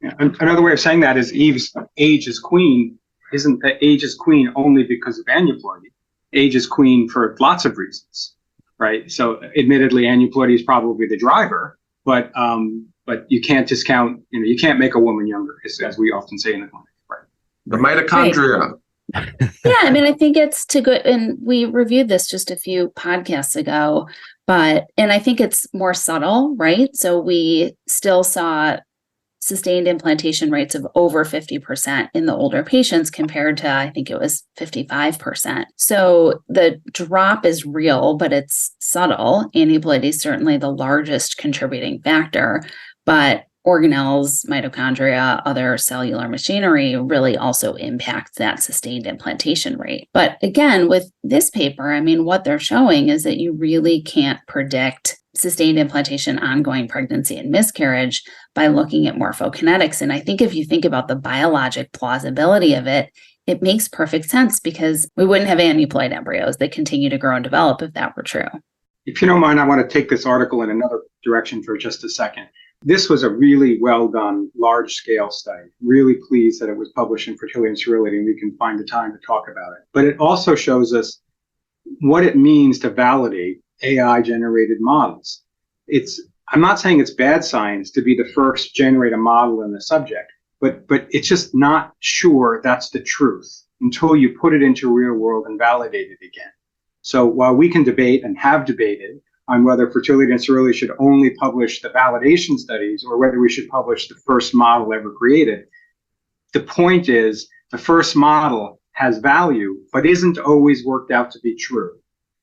Yeah. Another way of saying that is Eve's age is queen. Isn't that age is queen only because of aneuploidy? Age is queen for lots of reasons, right? So admittedly, aneuploidy is probably the driver, but you can't discount, you can't make a woman younger, as we often say in the clinic, right? The mitochondria. Right. Yeah, I mean, I think it's to go, and we reviewed this just a few podcasts ago, and I think it's more subtle, right? So we still saw sustained implantation rates of over 50% in the older patients compared to, I think it was 55%. So the drop is real, but it's subtle. Aneuploidy is certainly the largest contributing factor, but organelles, mitochondria, other cellular machinery really also impacts that sustained implantation rate. But again, with this paper, I mean, what they're showing is that you really can't predict sustained implantation, ongoing pregnancy, and miscarriage by looking at morphokinetics. And I think if you think about the biologic plausibility of it, it makes perfect sense because we wouldn't have aneuploid embryos that continue to grow and develop if that were true. If you don't mind, I want to take this article in another direction for just a second. This was a really well done, large scale study. Really pleased that it was published in Fertility and Sterility, and we can find the time to talk about it. But it also shows us what it means to validate AI generated models. It's I'm not saying it's bad science to be the first to generate a model in the subject, but it's just not sure that's the truth until you put it into real world and validate it again. So while we can debate and have debated on whether Fertility and Sterility should only publish the validation studies or whether we should publish the first model ever created, the point is the first model has value, but isn't always worked out to be true.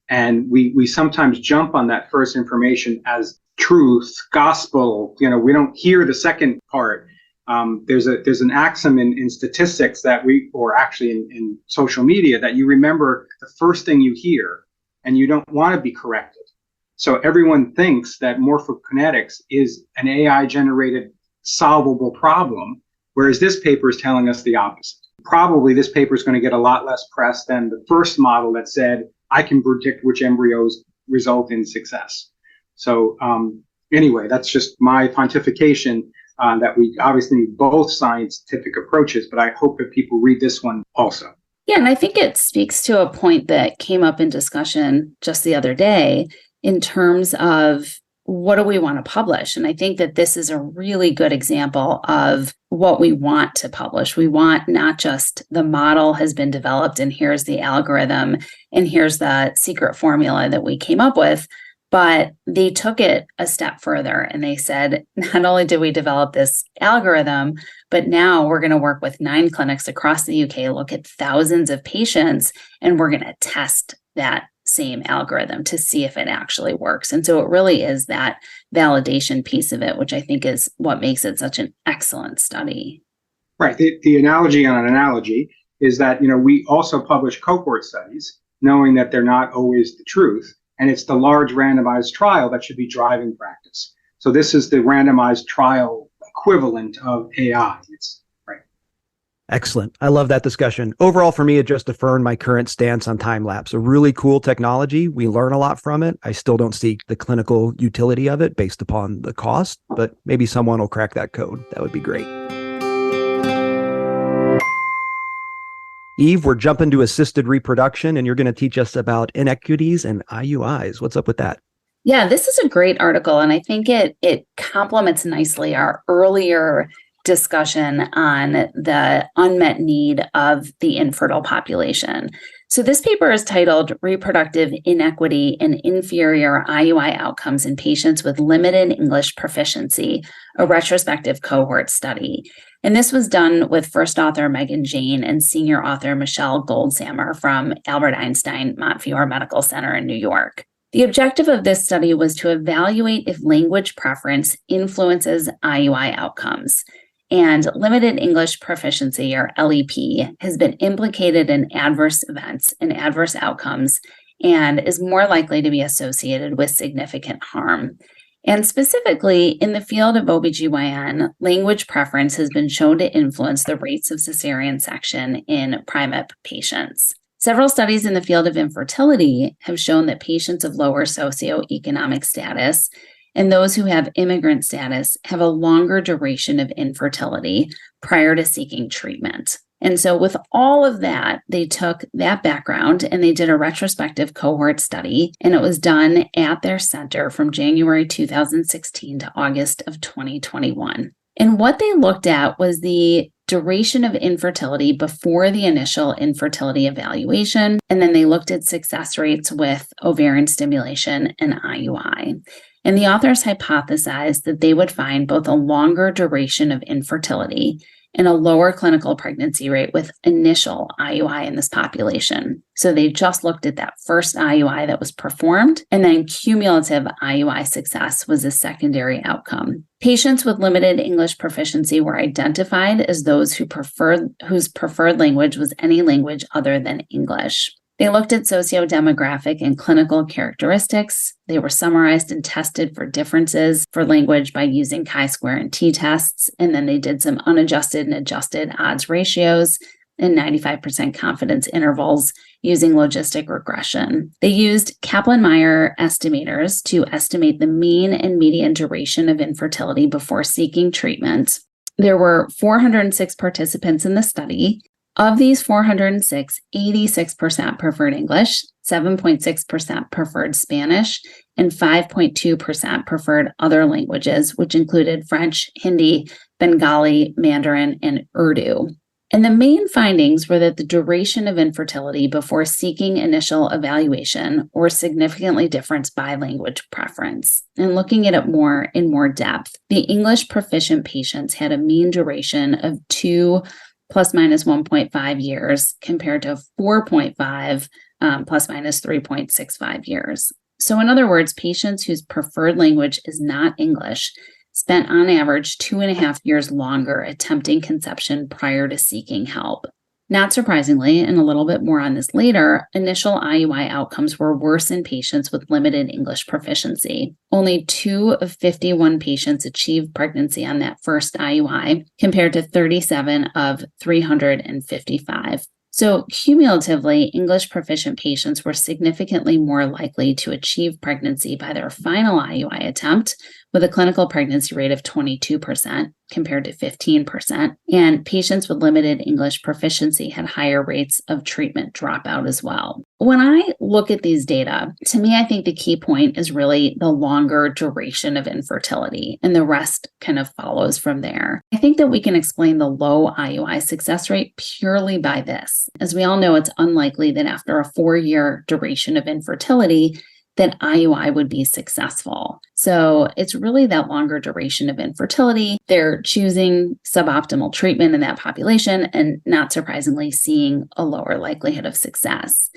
And we sometimes jump on that first information as truth, gospel. We don't hear the second part. There's an axiom in statistics or actually in social media, that you remember the first thing you hear and you don't want to be corrected. So everyone thinks that morphokinetics is an AI generated solvable problem, whereas this paper is telling us the opposite. Probably this paper is going to get a lot less press than the first model that said, I can predict which embryos result in success. So anyway, that's just my pontification that we obviously need both scientific approaches, but I hope that people read this one also. Yeah, and I think it speaks to a point that came up in discussion just the other day in terms of what do we want to publish? And I think that this is a really good example of what we want to publish. We want not just the model has been developed and here's the algorithm and here's the secret formula that we came up with, but they took it a step further and they said, not only did we develop this algorithm, but now we're going to work with 9 clinics across the UK, look at thousands of patients, and we're going to test that same algorithm to see if it actually works. And so it really is that validation piece of it, which I think is what makes it such an excellent study. Right. The analogy on an analogy is that, we also publish cohort studies, knowing that they're not always the truth. And it's the large randomized trial that should be driving practice. So this is the randomized trial equivalent of AI. It's right. Excellent. I love that discussion. Overall, for me, it just affirmed my current stance on time lapse. A really cool technology. We learn a lot from it. I still don't see the clinical utility of it based upon the cost, but maybe someone will crack that code. That would be great. Eve, we're jumping to assisted reproduction, and you're going to teach us about inequities and IUIs. What's up with that? Yeah, this is a great article, and I think it complements nicely our earlier discussion on the unmet need of the infertile population. So this paper is titled Reproductive Inequity and Inferior IUI Outcomes in Patients with Limited English Proficiency, a retrospective cohort study. And this was done with first author Megan Jane and senior author Michelle Goldsammer from Albert Einstein Montefiore Medical Center in New York. The objective of this study was to evaluate if language preference influences IUI outcomes. And limited English proficiency, or LEP, has been implicated in adverse events and adverse outcomes and is more likely to be associated with significant harm. And specifically, in the field of OBGYN, language preference has been shown to influence the rates of cesarean section in PrimEP patients. Several studies in the field of infertility have shown that patients of lower socioeconomic status and those who have immigrant status have a longer duration of infertility prior to seeking treatment. And so with all of that, they took that background and they did a retrospective cohort study, and it was done at their center from January 2016 to August of 2021. And what they looked at was the duration of infertility before the initial infertility evaluation, and then they looked at success rates with ovarian stimulation and IUI. And the authors hypothesized that they would find both a longer duration of infertility and a lower clinical pregnancy rate with initial IUI in this population. So they just looked at that first IUI that was performed, and then cumulative IUI success was a secondary outcome. Patients with limited English proficiency were identified as those whose preferred language was any language other than English. They looked at sociodemographic and clinical characteristics. They were summarized and tested for differences for language by using chi-square and t-tests. And then they did some unadjusted and adjusted odds ratios and 95% confidence intervals using logistic regression. They used Kaplan-Meier estimators to estimate the mean and median duration of infertility before seeking treatment. There were 406 participants in the study. Of these 406, 86% preferred English, 7.6% preferred Spanish, and 5.2% preferred other languages, which included French, Hindi, Bengali, Mandarin, and Urdu. And the main findings were that the duration of infertility before seeking initial evaluation were significantly different by language preference. And looking at it in more depth, the English proficient patients had a mean duration of 2 plus minus 1.5 years compared to 4.5 plus minus 3.65 years. So in other words, patients whose preferred language is not English spent on average 2.5 years longer attempting conception prior to seeking help. Not surprisingly, and a little bit more on this later, initial IUI outcomes were worse in patients with limited English proficiency. Only 2 of 51 patients achieved pregnancy on that first IUI, compared to 37 of 355. So cumulatively, English proficient patients were significantly more likely to achieve pregnancy by their final IUI attempt, with a clinical pregnancy rate of 22% compared to 15%. And patients with limited English proficiency had higher rates of treatment dropout as well. When I look at these data, to me, I think the key point is really the longer duration of infertility, and the rest kind of follows from there. I think that we can explain the low IUI success rate purely by this. As we all know, it's unlikely that after a 4-year duration of infertility, that IUI would be successful. So it's really that longer duration of infertility. They're choosing suboptimal treatment in that population and, not surprisingly, seeing a lower likelihood of success.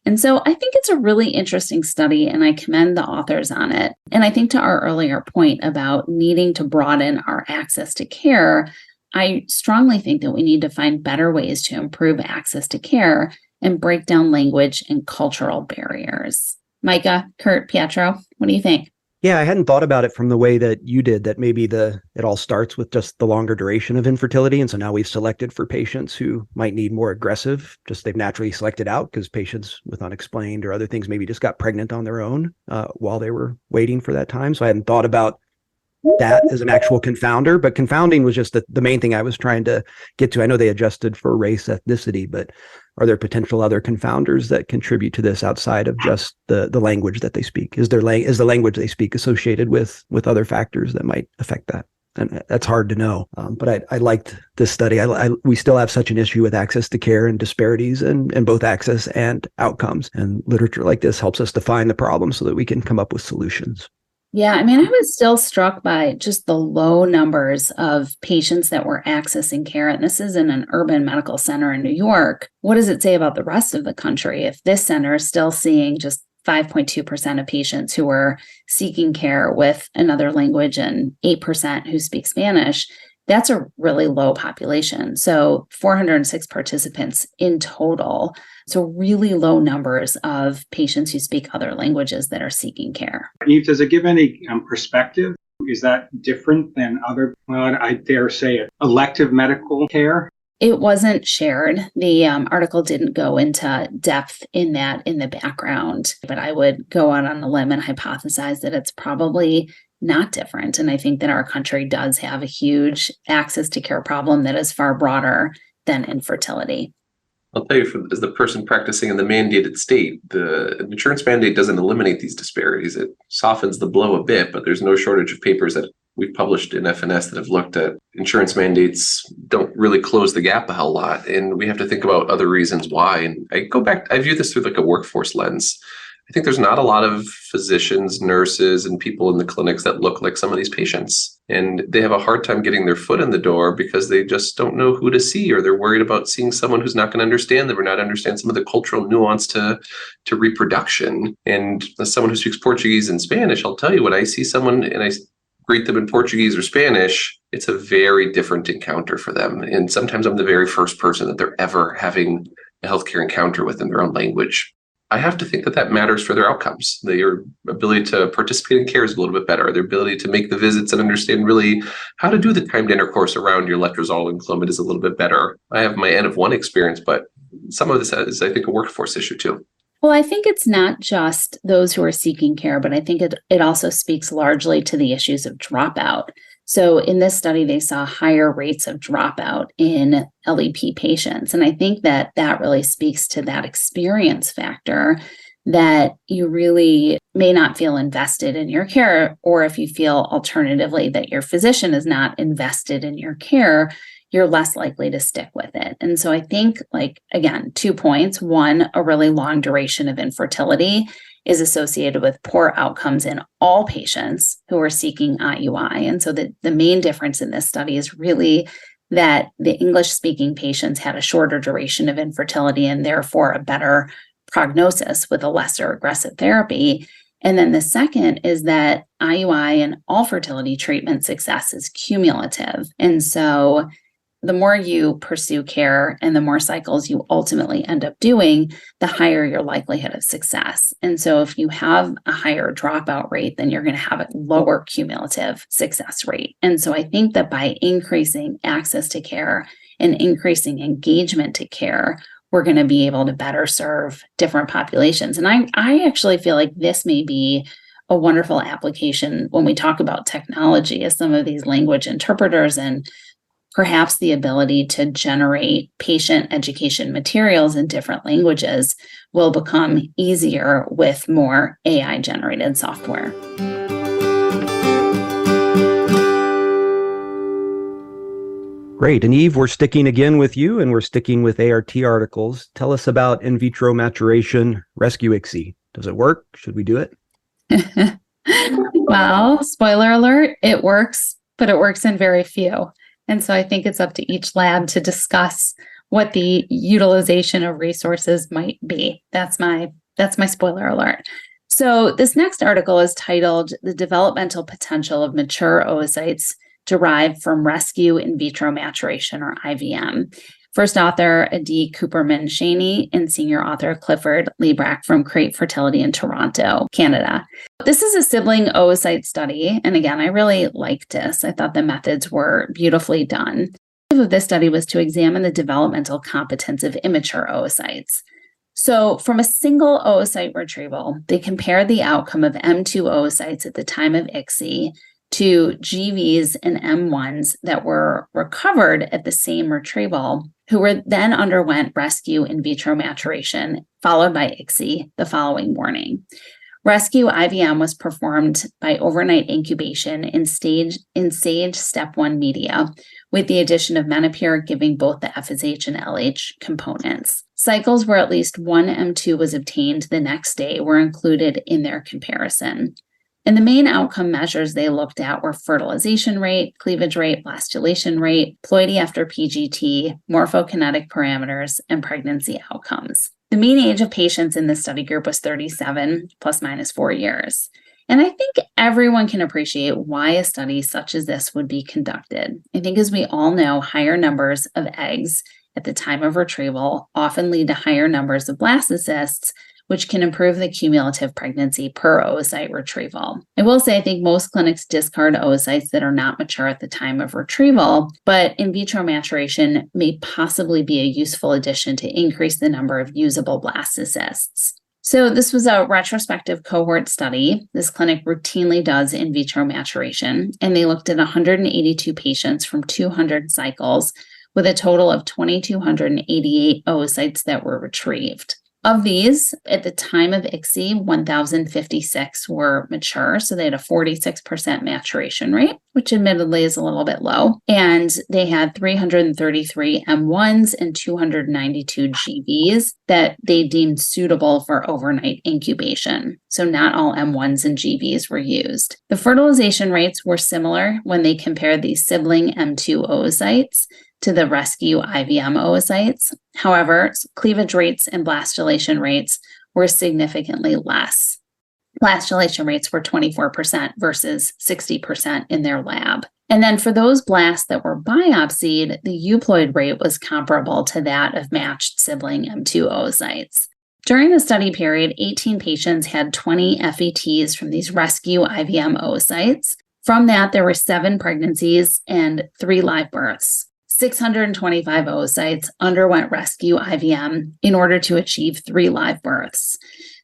And so I think it's a really interesting study, and I commend the authors on it. And I think to our earlier point about needing to broaden our access to care, I strongly think that we need to find better ways to improve access to care and break down language and cultural barriers. Micah, Kurt, Pietro, what do you think? Yeah, I hadn't thought about it from the way that you did, that maybe it all starts with just the longer duration of infertility. And so now we've selected for patients who might need more aggressive, just they've naturally selected out because patients with unexplained or other things maybe just got pregnant on their own while they were waiting for that time. So I hadn't thought about that as an actual confounder, but confounding was just the main thing I was trying to get to. I know they adjusted for race, ethnicity, but are there potential other confounders that contribute to this outside of just the language that they speak? Is the language they speak associated with other factors that might affect that? And that's hard to know. But I liked this study. We still have such an issue with access to care and disparities in both access and outcomes. And literature like this helps us define the problem so that we can come up with solutions. Yeah, I mean, I was still struck by just the low numbers of patients that were accessing care. And this is in an urban medical center in New York. What does it say about the rest of the country if this center is still seeing just 5.2% of patients who were seeking care with another language and 8% who speak Spanish? That's a really low population. So 406 participants in total. So really low numbers of patients who speak other languages that are seeking care. Eve, does it give any perspective? Is that different than other, I dare say it, elective medical care? It wasn't shared. The article didn't go into depth in the background, but I would go out on a limb and hypothesize that it's probably not different. And I think that our country does have a huge access to care problem that is far broader than infertility. I'll tell you, as the person practicing in the mandated state, the insurance mandate doesn't eliminate these disparities. It softens the blow a bit, but there's no shortage of papers that we've published in FNS that have looked at insurance mandates don't really close the gap a hell lot. And we have to think about other reasons why. And I view this through like a workforce lens. I think there's not a lot of physicians, nurses, and people in the clinics that look like some of these patients. And they have a hard time getting their foot in the door because they just don't know who to see, or they're worried about seeing someone who's not going to understand them or not understand some of the cultural nuance to reproduction. And as someone who speaks Portuguese and Spanish, I'll tell you, when I see someone and I greet them in Portuguese or Spanish, it's a very different encounter for them. And sometimes I'm the very first person that they're ever having a healthcare encounter with in their own language. I have to think that matters for their outcomes. Their ability to participate in care is a little bit better. Their ability to make the visits and understand really how to do the timed intercourse around your letrozole and Clomid is a little bit better. I have my N of 1 experience, but some of this is, I think, a workforce issue too. Well, I think it's not just those who are seeking care, but I think it also speaks largely to the issues of dropout. So in this study, they saw higher rates of dropout in LEP patients. And I think that that really speaks to that experience factor, that you really may not feel invested in your care, or if you feel alternatively that your physician is not invested in your care, you're less likely to stick with it. And so I think, like, again, 2 points. One, a really long duration of infertility is associated with poor outcomes in all patients who are seeking IUI. And so the main difference in this study is really that the English-speaking patients had a shorter duration of infertility and therefore a better prognosis with a lesser aggressive therapy. And then the second is that IUI and all fertility treatment success is cumulative. And so the more you pursue care and the more cycles you ultimately end up doing, the higher your likelihood of success. And so if you have a higher dropout rate, then you're going to have a lower cumulative success rate. And so I think that by increasing access to care and increasing engagement to care, we're going to be able to better serve different populations. And I actually feel like this may be a wonderful application when we talk about technology, as some of these language interpreters and perhaps the ability to generate patient education materials in different languages will become easier with more AI-generated software. Great. And Eve, we're sticking again with you, and we're sticking with ART articles. Tell us about in vitro maturation rescue ICSI. Does it work? Should we do it? Well, spoiler alert, it works, but it works in very few. And so I think it's up to each lab to discuss what the utilization of resources might be. That's my spoiler alert. So this next article is titled "The Developmental Potential of Mature Oocytes Derived from Rescue in Vitro Maturation," or IVM. First author, Adi Cooperman-Shaney, and senior author, Clifford Liebrack from Create Fertility in Toronto, Canada. This is a sibling oocyte study. And again, I really liked this. I thought the methods were beautifully done. The objective of this study was to examine the developmental competence of immature oocytes. So from a single oocyte retrieval, they compared the outcome of M2 oocytes at the time of ICSI to GVs and M1s that were recovered at the same retrieval, who were then underwent rescue in vitro maturation, followed by ICSI the following morning. Rescue IVM was performed by overnight incubation in SAGE step 1 media, with the addition of Menopur giving both the FSH and LH components. Cycles where at least one M2 was obtained the next day were included in their comparison. And the main outcome measures they looked at were fertilization rate, cleavage rate, blastulation rate, ploidy after PGT, morphokinetic parameters, and pregnancy outcomes. The mean age of patients in this study group was 37, plus minus 4 years. And I think everyone can appreciate why a study such as this would be conducted. I think, as we all know, higher numbers of eggs at the time of retrieval often lead to higher numbers of blastocysts, which can improve the cumulative pregnancy per oocyte retrieval. I will say I think most clinics discard oocytes that are not mature at the time of retrieval, but in vitro maturation may possibly be a useful addition to increase the number of usable blastocysts. So this was a retrospective cohort study. This clinic routinely does in vitro maturation, and they looked at 182 patients from 200 cycles with a total of 2,288 oocytes that were retrieved. Of these, at the time of ICSI, 1,056 were mature, so they had a 46% maturation rate, which admittedly is a little bit low. And they had 333 M1s and 292 GVs that they deemed suitable for overnight incubation. So not all M1s and GVs were used. The fertilization rates were similar when they compared these sibling M2 oocytes to the rescue IVM oocytes. However, cleavage rates and blastulation rates were significantly less. Blastulation rates were 24% versus 60% in their lab. And then for those blasts that were biopsied, the euploid rate was comparable to that of matched sibling M2 oocytes. During the study period, 18 patients had 20 FETs from these rescue IVM oocytes. From that, there were 7 pregnancies and 3 live births. 625 oocytes underwent rescue IVM in order to achieve 3 live births.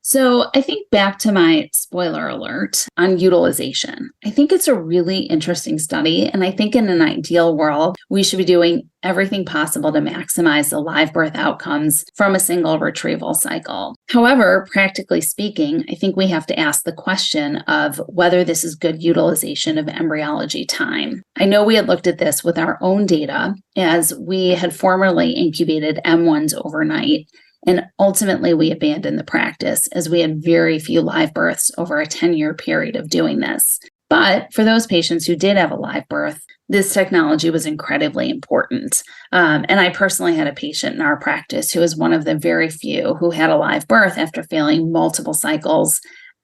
So I think back to my spoiler alert on utilization. I think it's a really interesting study. And I think in an ideal world, we should be doing everything possible to maximize the live birth outcomes from a single retrieval cycle. However, practically speaking, I think we have to ask the question of whether this is good utilization of embryology time. I know we had looked at this with our own data as we had formerly incubated M1s overnight. And ultimately, we abandoned the practice as we had very few live births over a 10-year period of doing this. But for those patients who did have a live birth, this technology was incredibly important. And I personally had a patient in our practice who was one of the very few who had a live birth after failing multiple cycles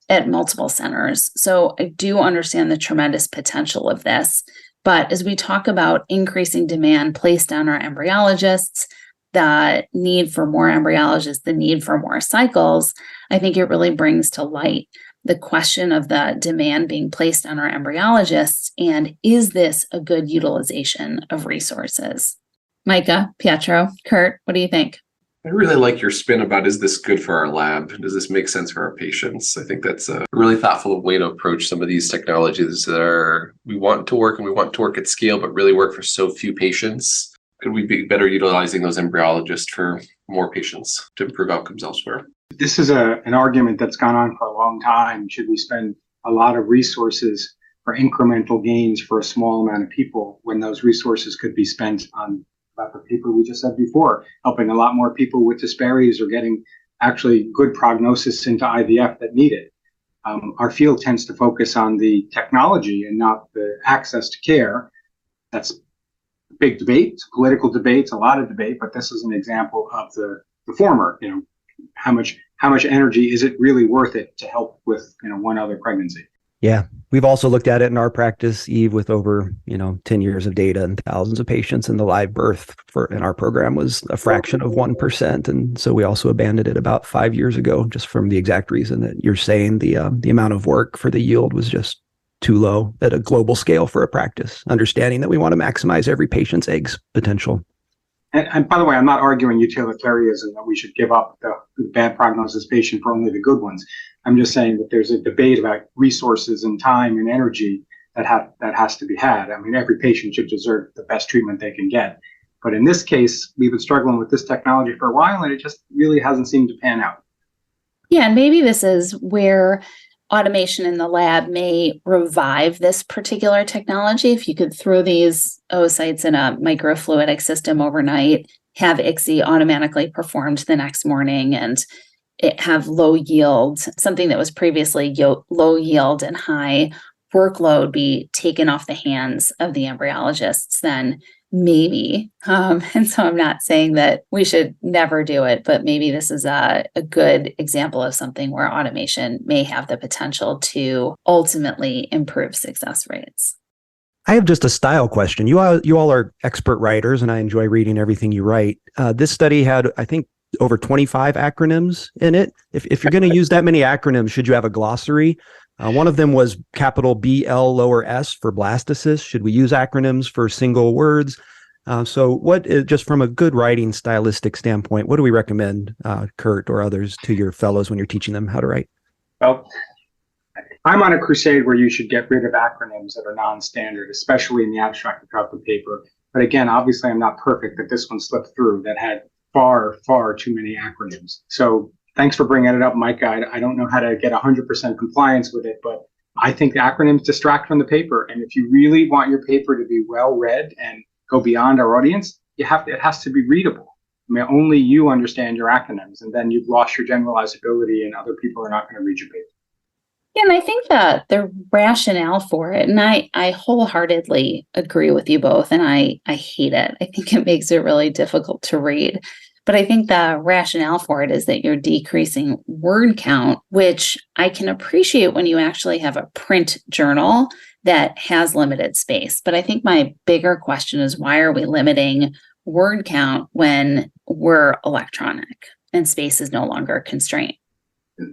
at multiple centers. So I do understand the tremendous potential of this. But as we talk about increasing demand placed on our embryologists, the need for more embryologists, the need for more cycles, I think it really brings to light the question of the demand being placed on our embryologists, and is this a good utilization of resources? Micah, Pietro, Kurt, what do you think? I really like your spin about, is this good for our lab? Does this make sense for our patients? I think that's a really thoughtful way to approach some of these technologies that we want to work, and we want to work at scale, but really work for so few patients. Could we be better utilizing those embryologists for more patients to improve outcomes elsewhere? This is an argument that's gone on for a long time. Should we spend a lot of resources for incremental gains for a small amount of people when those resources could be spent on about the people we just said before, helping a lot more people with disparities or getting actually good prognosis into IVF that need it? Our field tends to focus on the technology and not the access to care. That's big debate, political debates, a lot of debate, but this is an example of the former. How much energy is it really worth it to help with one other pregnancy? Yeah, we've also looked at it in our practice, Eve, with over 10 years of data and thousands of patients, and the live birth in our program was a fraction of 1%, and so we also abandoned it about 5 years ago, just from the exact reason that you're saying. The amount of work for the yield was just too low at a global scale for a practice, understanding that we want to maximize every patient's eggs potential. And by the way, I'm not arguing utilitarianism that we should give up the bad prognosis patient for only the good ones. I'm just saying that there's a debate about resources and time and energy that has to be had. I mean, every patient should deserve the best treatment they can get. But in this case, we've been struggling with this technology for a while, and it just really hasn't seemed to pan out. Yeah, and maybe this is where automation in the lab may revive this particular technology. If you could throw these oocytes in a microfluidic system overnight, have ICSI automatically performed the next morning, and have low yield, something that was previously low yield and high workload be taken off the hands of the embryologists, then maybe. And so I'm not saying that we should never do it, but maybe this is a good example of something where automation may have the potential to ultimately improve success rates. I have just a style question. You all are expert writers, and I enjoy reading everything you write. This study had, I think, over 25 acronyms in it. If you're going to use that many acronyms, should you have a glossary? One of them was capital BL lower S for blastocyst. Should we use acronyms for single words? So just from a good writing stylistic standpoint, what do we recommend, Kurt or others, to your fellows when you're teaching them how to write? Well, I'm on a crusade where you should get rid of acronyms that are non-standard, especially in the abstract about the paper. But again, obviously I'm not perfect, but this one slipped through that had far, far too many acronyms. So thanks for bringing it up, Mike. I don't know how to get 100% compliance with it, but I think the acronyms distract from the paper. And if you really want your paper to be well read and go beyond our audience, it has to be readable. I mean, only you understand your acronyms, and then you've lost your generalizability, and other people are not going to read your paper. Yeah, and I think that the rationale for it, and I wholeheartedly agree with you both, and I hate it. I think it makes it really difficult to read. But I think the rationale for it is that you're decreasing word count, which I can appreciate when you actually have a print journal that has limited space. But I think my bigger question is, why are we limiting word count when we're electronic and space is no longer a constraint?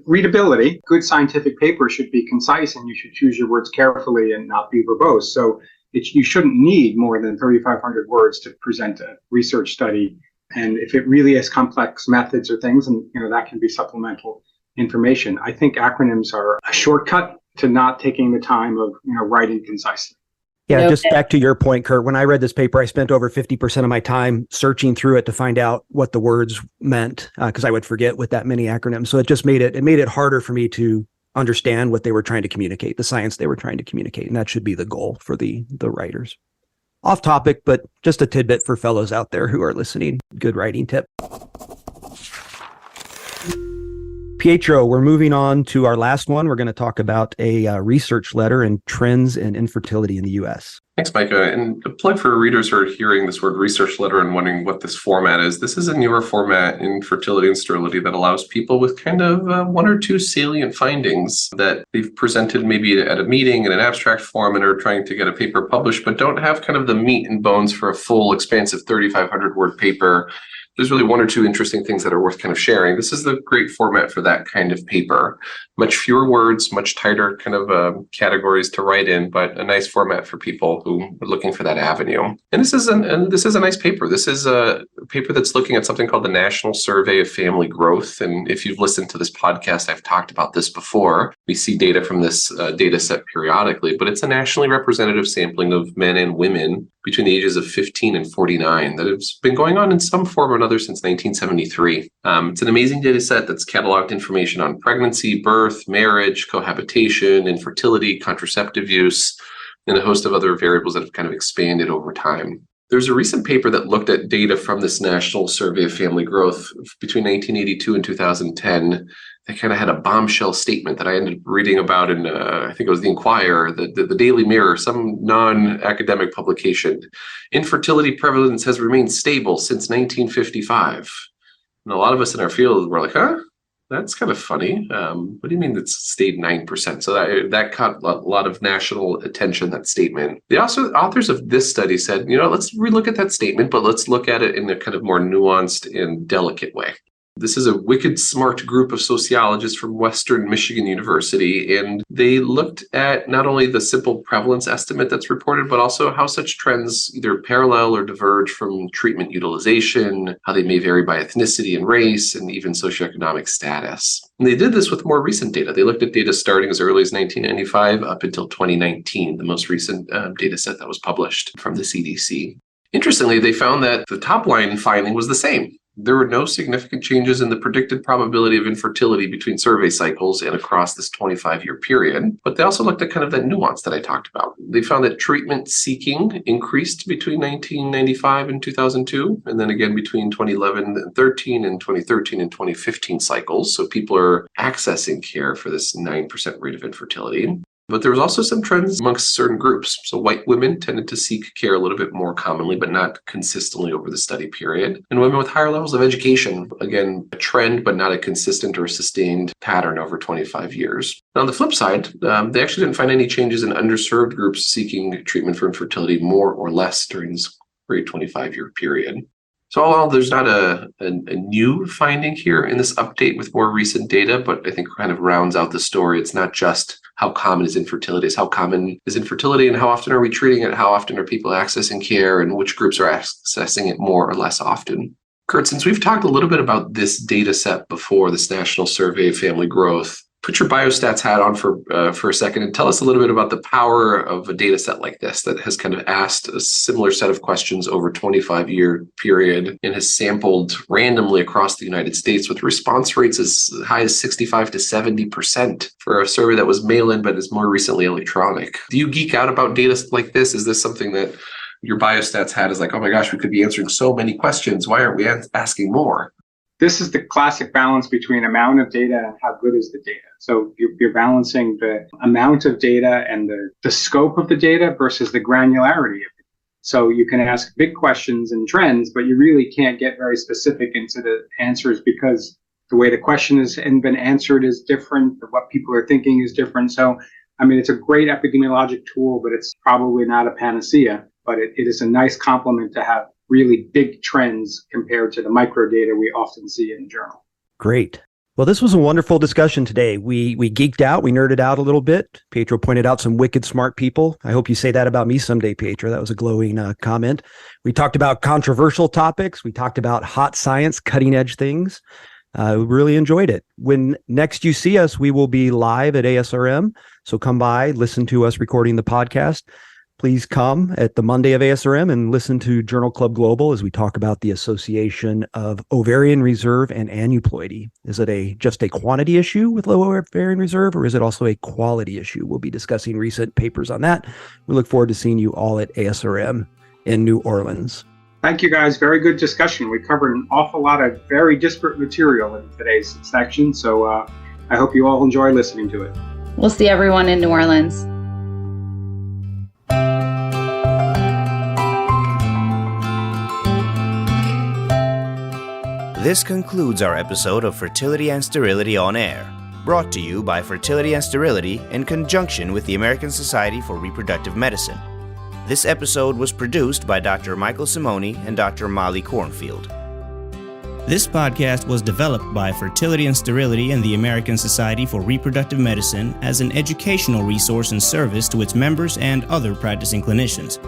Readability. Good scientific paper should be concise, and you should choose your words carefully and not be verbose. So you shouldn't need more than 3,500 words to present a research study. And if it really is complex methods or things, and that can be supplemental information. I think acronyms are a shortcut to not taking the time of writing concisely. Yeah, just back to your point, Kurt, when I read this paper, I spent over 50% of my time searching through it to find out what the words meant, because I would forget with that many acronyms. So it just made it harder for me to understand what they were trying to communicate, the science they were trying to communicate. And that should be the goal for the writers. Off topic, but just a tidbit for fellows out there who are listening. Good writing tip. Pietro, we're moving on to our last one. We're going to talk about a research letter and trends in infertility in the U.S. Thanks, Micah. And a plug for readers who are hearing this word research letter and wondering what this format is. This is a newer format in fertility and sterility that allows people with kind of one or two salient findings that they've presented maybe at a meeting in an abstract form and are trying to get a paper published, but don't have kind of the meat and bones for a full, expansive 3,500 word paper. There's really one or two interesting things that are worth kind of sharing. This is the great format for that kind of paper. Much fewer words, much tighter kind of categories to write in, but a nice format for people who are looking for that avenue. And this is a nice paper. This is a paper that's looking at something called the National Survey of Family Growth. And if you've listened to this podcast, I've talked about this before. We see data from this data set periodically, but it's a nationally representative sampling of men and women between the ages of 15 and 49 that has been going on in some form or another since 1973. It's an amazing data set that's cataloged information on pregnancy, birth, marriage, cohabitation, infertility, contraceptive use, and a host of other variables that have kind of expanded over time. There's a recent paper that looked at data from this National Survey of Family Growth between 1982 and 2010. They kind of had a bombshell statement that I ended up reading about in, I think it was the Inquirer, the Daily Mirror, some non-academic publication. Infertility prevalence has remained stable since 1955. And a lot of us in our field were like, huh? That's kind of funny. What do you mean it's stayed 9%? So that caught a lot of national attention, that statement. The authors of this study said, let's relook at that statement, but let's look at it in a kind of more nuanced and delicate way. This is a wicked smart group of sociologists from Western Michigan University, and they looked at not only the simple prevalence estimate that's reported, but also how such trends either parallel or diverge from treatment utilization, how they may vary by ethnicity and race, and even socioeconomic status. And they did this with more recent data. They looked at data starting as early as 1995 up until 2019, the most recent data set that was published from the CDC. Interestingly, they found that the top line finding was the same. There were no significant changes in the predicted probability of infertility between survey cycles and across this 25-year period. But they also looked at kind of that nuance that I talked about. They found that treatment seeking increased between 1995 and 2002, and then again between 2011 and 13 and 2013 and 2015 cycles. So people are accessing care for this 9% rate of infertility. But there was also some trends amongst certain groups. So white women tended to seek care a little bit more commonly, but not consistently over the study period. And women with higher levels of education, again, a trend, but not a consistent or sustained pattern over 25 years. Now, on the flip side, they actually didn't find any changes in underserved groups seeking treatment for infertility more or less during this great 25-year period. So all in all, there's not a new finding here in this update with more recent data, but I think kind of rounds out the story. It's not just how common is infertility, it's how common is infertility and how often are we treating it, how often are people accessing care, and which groups are accessing it more or less often. Kurt, since we've talked a little bit about this data set before, this National Survey of Family Growth, put your biostats hat on for a second and tell us a little bit about the power of a data set like this that has kind of asked a similar set of questions over a 25-year period and has sampled randomly across the United States with response rates as high as 65 to 70% for a survey that was mail-in but is more recently electronic. Do you geek out about data like this? Is this something that your biostats hat is like, oh my gosh, we could be answering so many questions. Why aren't we asking more? This is the classic balance between amount of data and how good is the data. So you're balancing the amount of data and the scope of the data versus the granularity of it. So you can ask big questions and trends, but you really can't get very specific into the answers because the way the question has been answered is different. What people are thinking is different. So, it's a great epidemiologic tool, but it's probably not a panacea. But it is a nice complement to have really big trends compared to the micro data we often see in a journal. Great. Well, this was a wonderful discussion today. We geeked out, we nerded out a little bit. Pietro pointed out some wicked smart people. I hope you say that about me someday, Pietro. That was a glowing comment. We talked about controversial topics. We talked about hot science, cutting edge things. We really enjoyed it. When next you see us, we will be live at ASRM. So come by, listen to us recording the podcast. Please come at the Monday of ASRM and listen to Journal Club Global as we talk about the association of ovarian reserve and aneuploidy. Is it just a quantity issue with low ovarian reserve, or is it also a quality issue? We'll be discussing recent papers on that. We look forward to seeing you all at ASRM in New Orleans. Thank you, guys. Very good discussion. We covered an awful lot of very disparate material in today's section, so I hope you all enjoy listening to it. We'll see everyone in New Orleans. This concludes our episode of Fertility and Sterility on Air, brought to you by Fertility and Sterility in conjunction with the American Society for Reproductive Medicine. This episode was produced by Dr. Michael Simoni and Dr. Molly Cornfield. This podcast was developed by Fertility and Sterility and the American Society for Reproductive Medicine as an educational resource and service to its members and other practicing clinicians.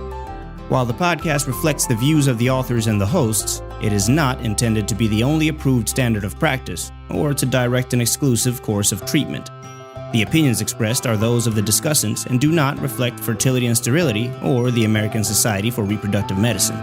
While the podcast reflects the views of the authors and the hosts, it is not intended to be the only approved standard of practice or to direct an exclusive course of treatment. The opinions expressed are those of the discussants and do not reflect Fertility and Sterility or the American Society for Reproductive Medicine.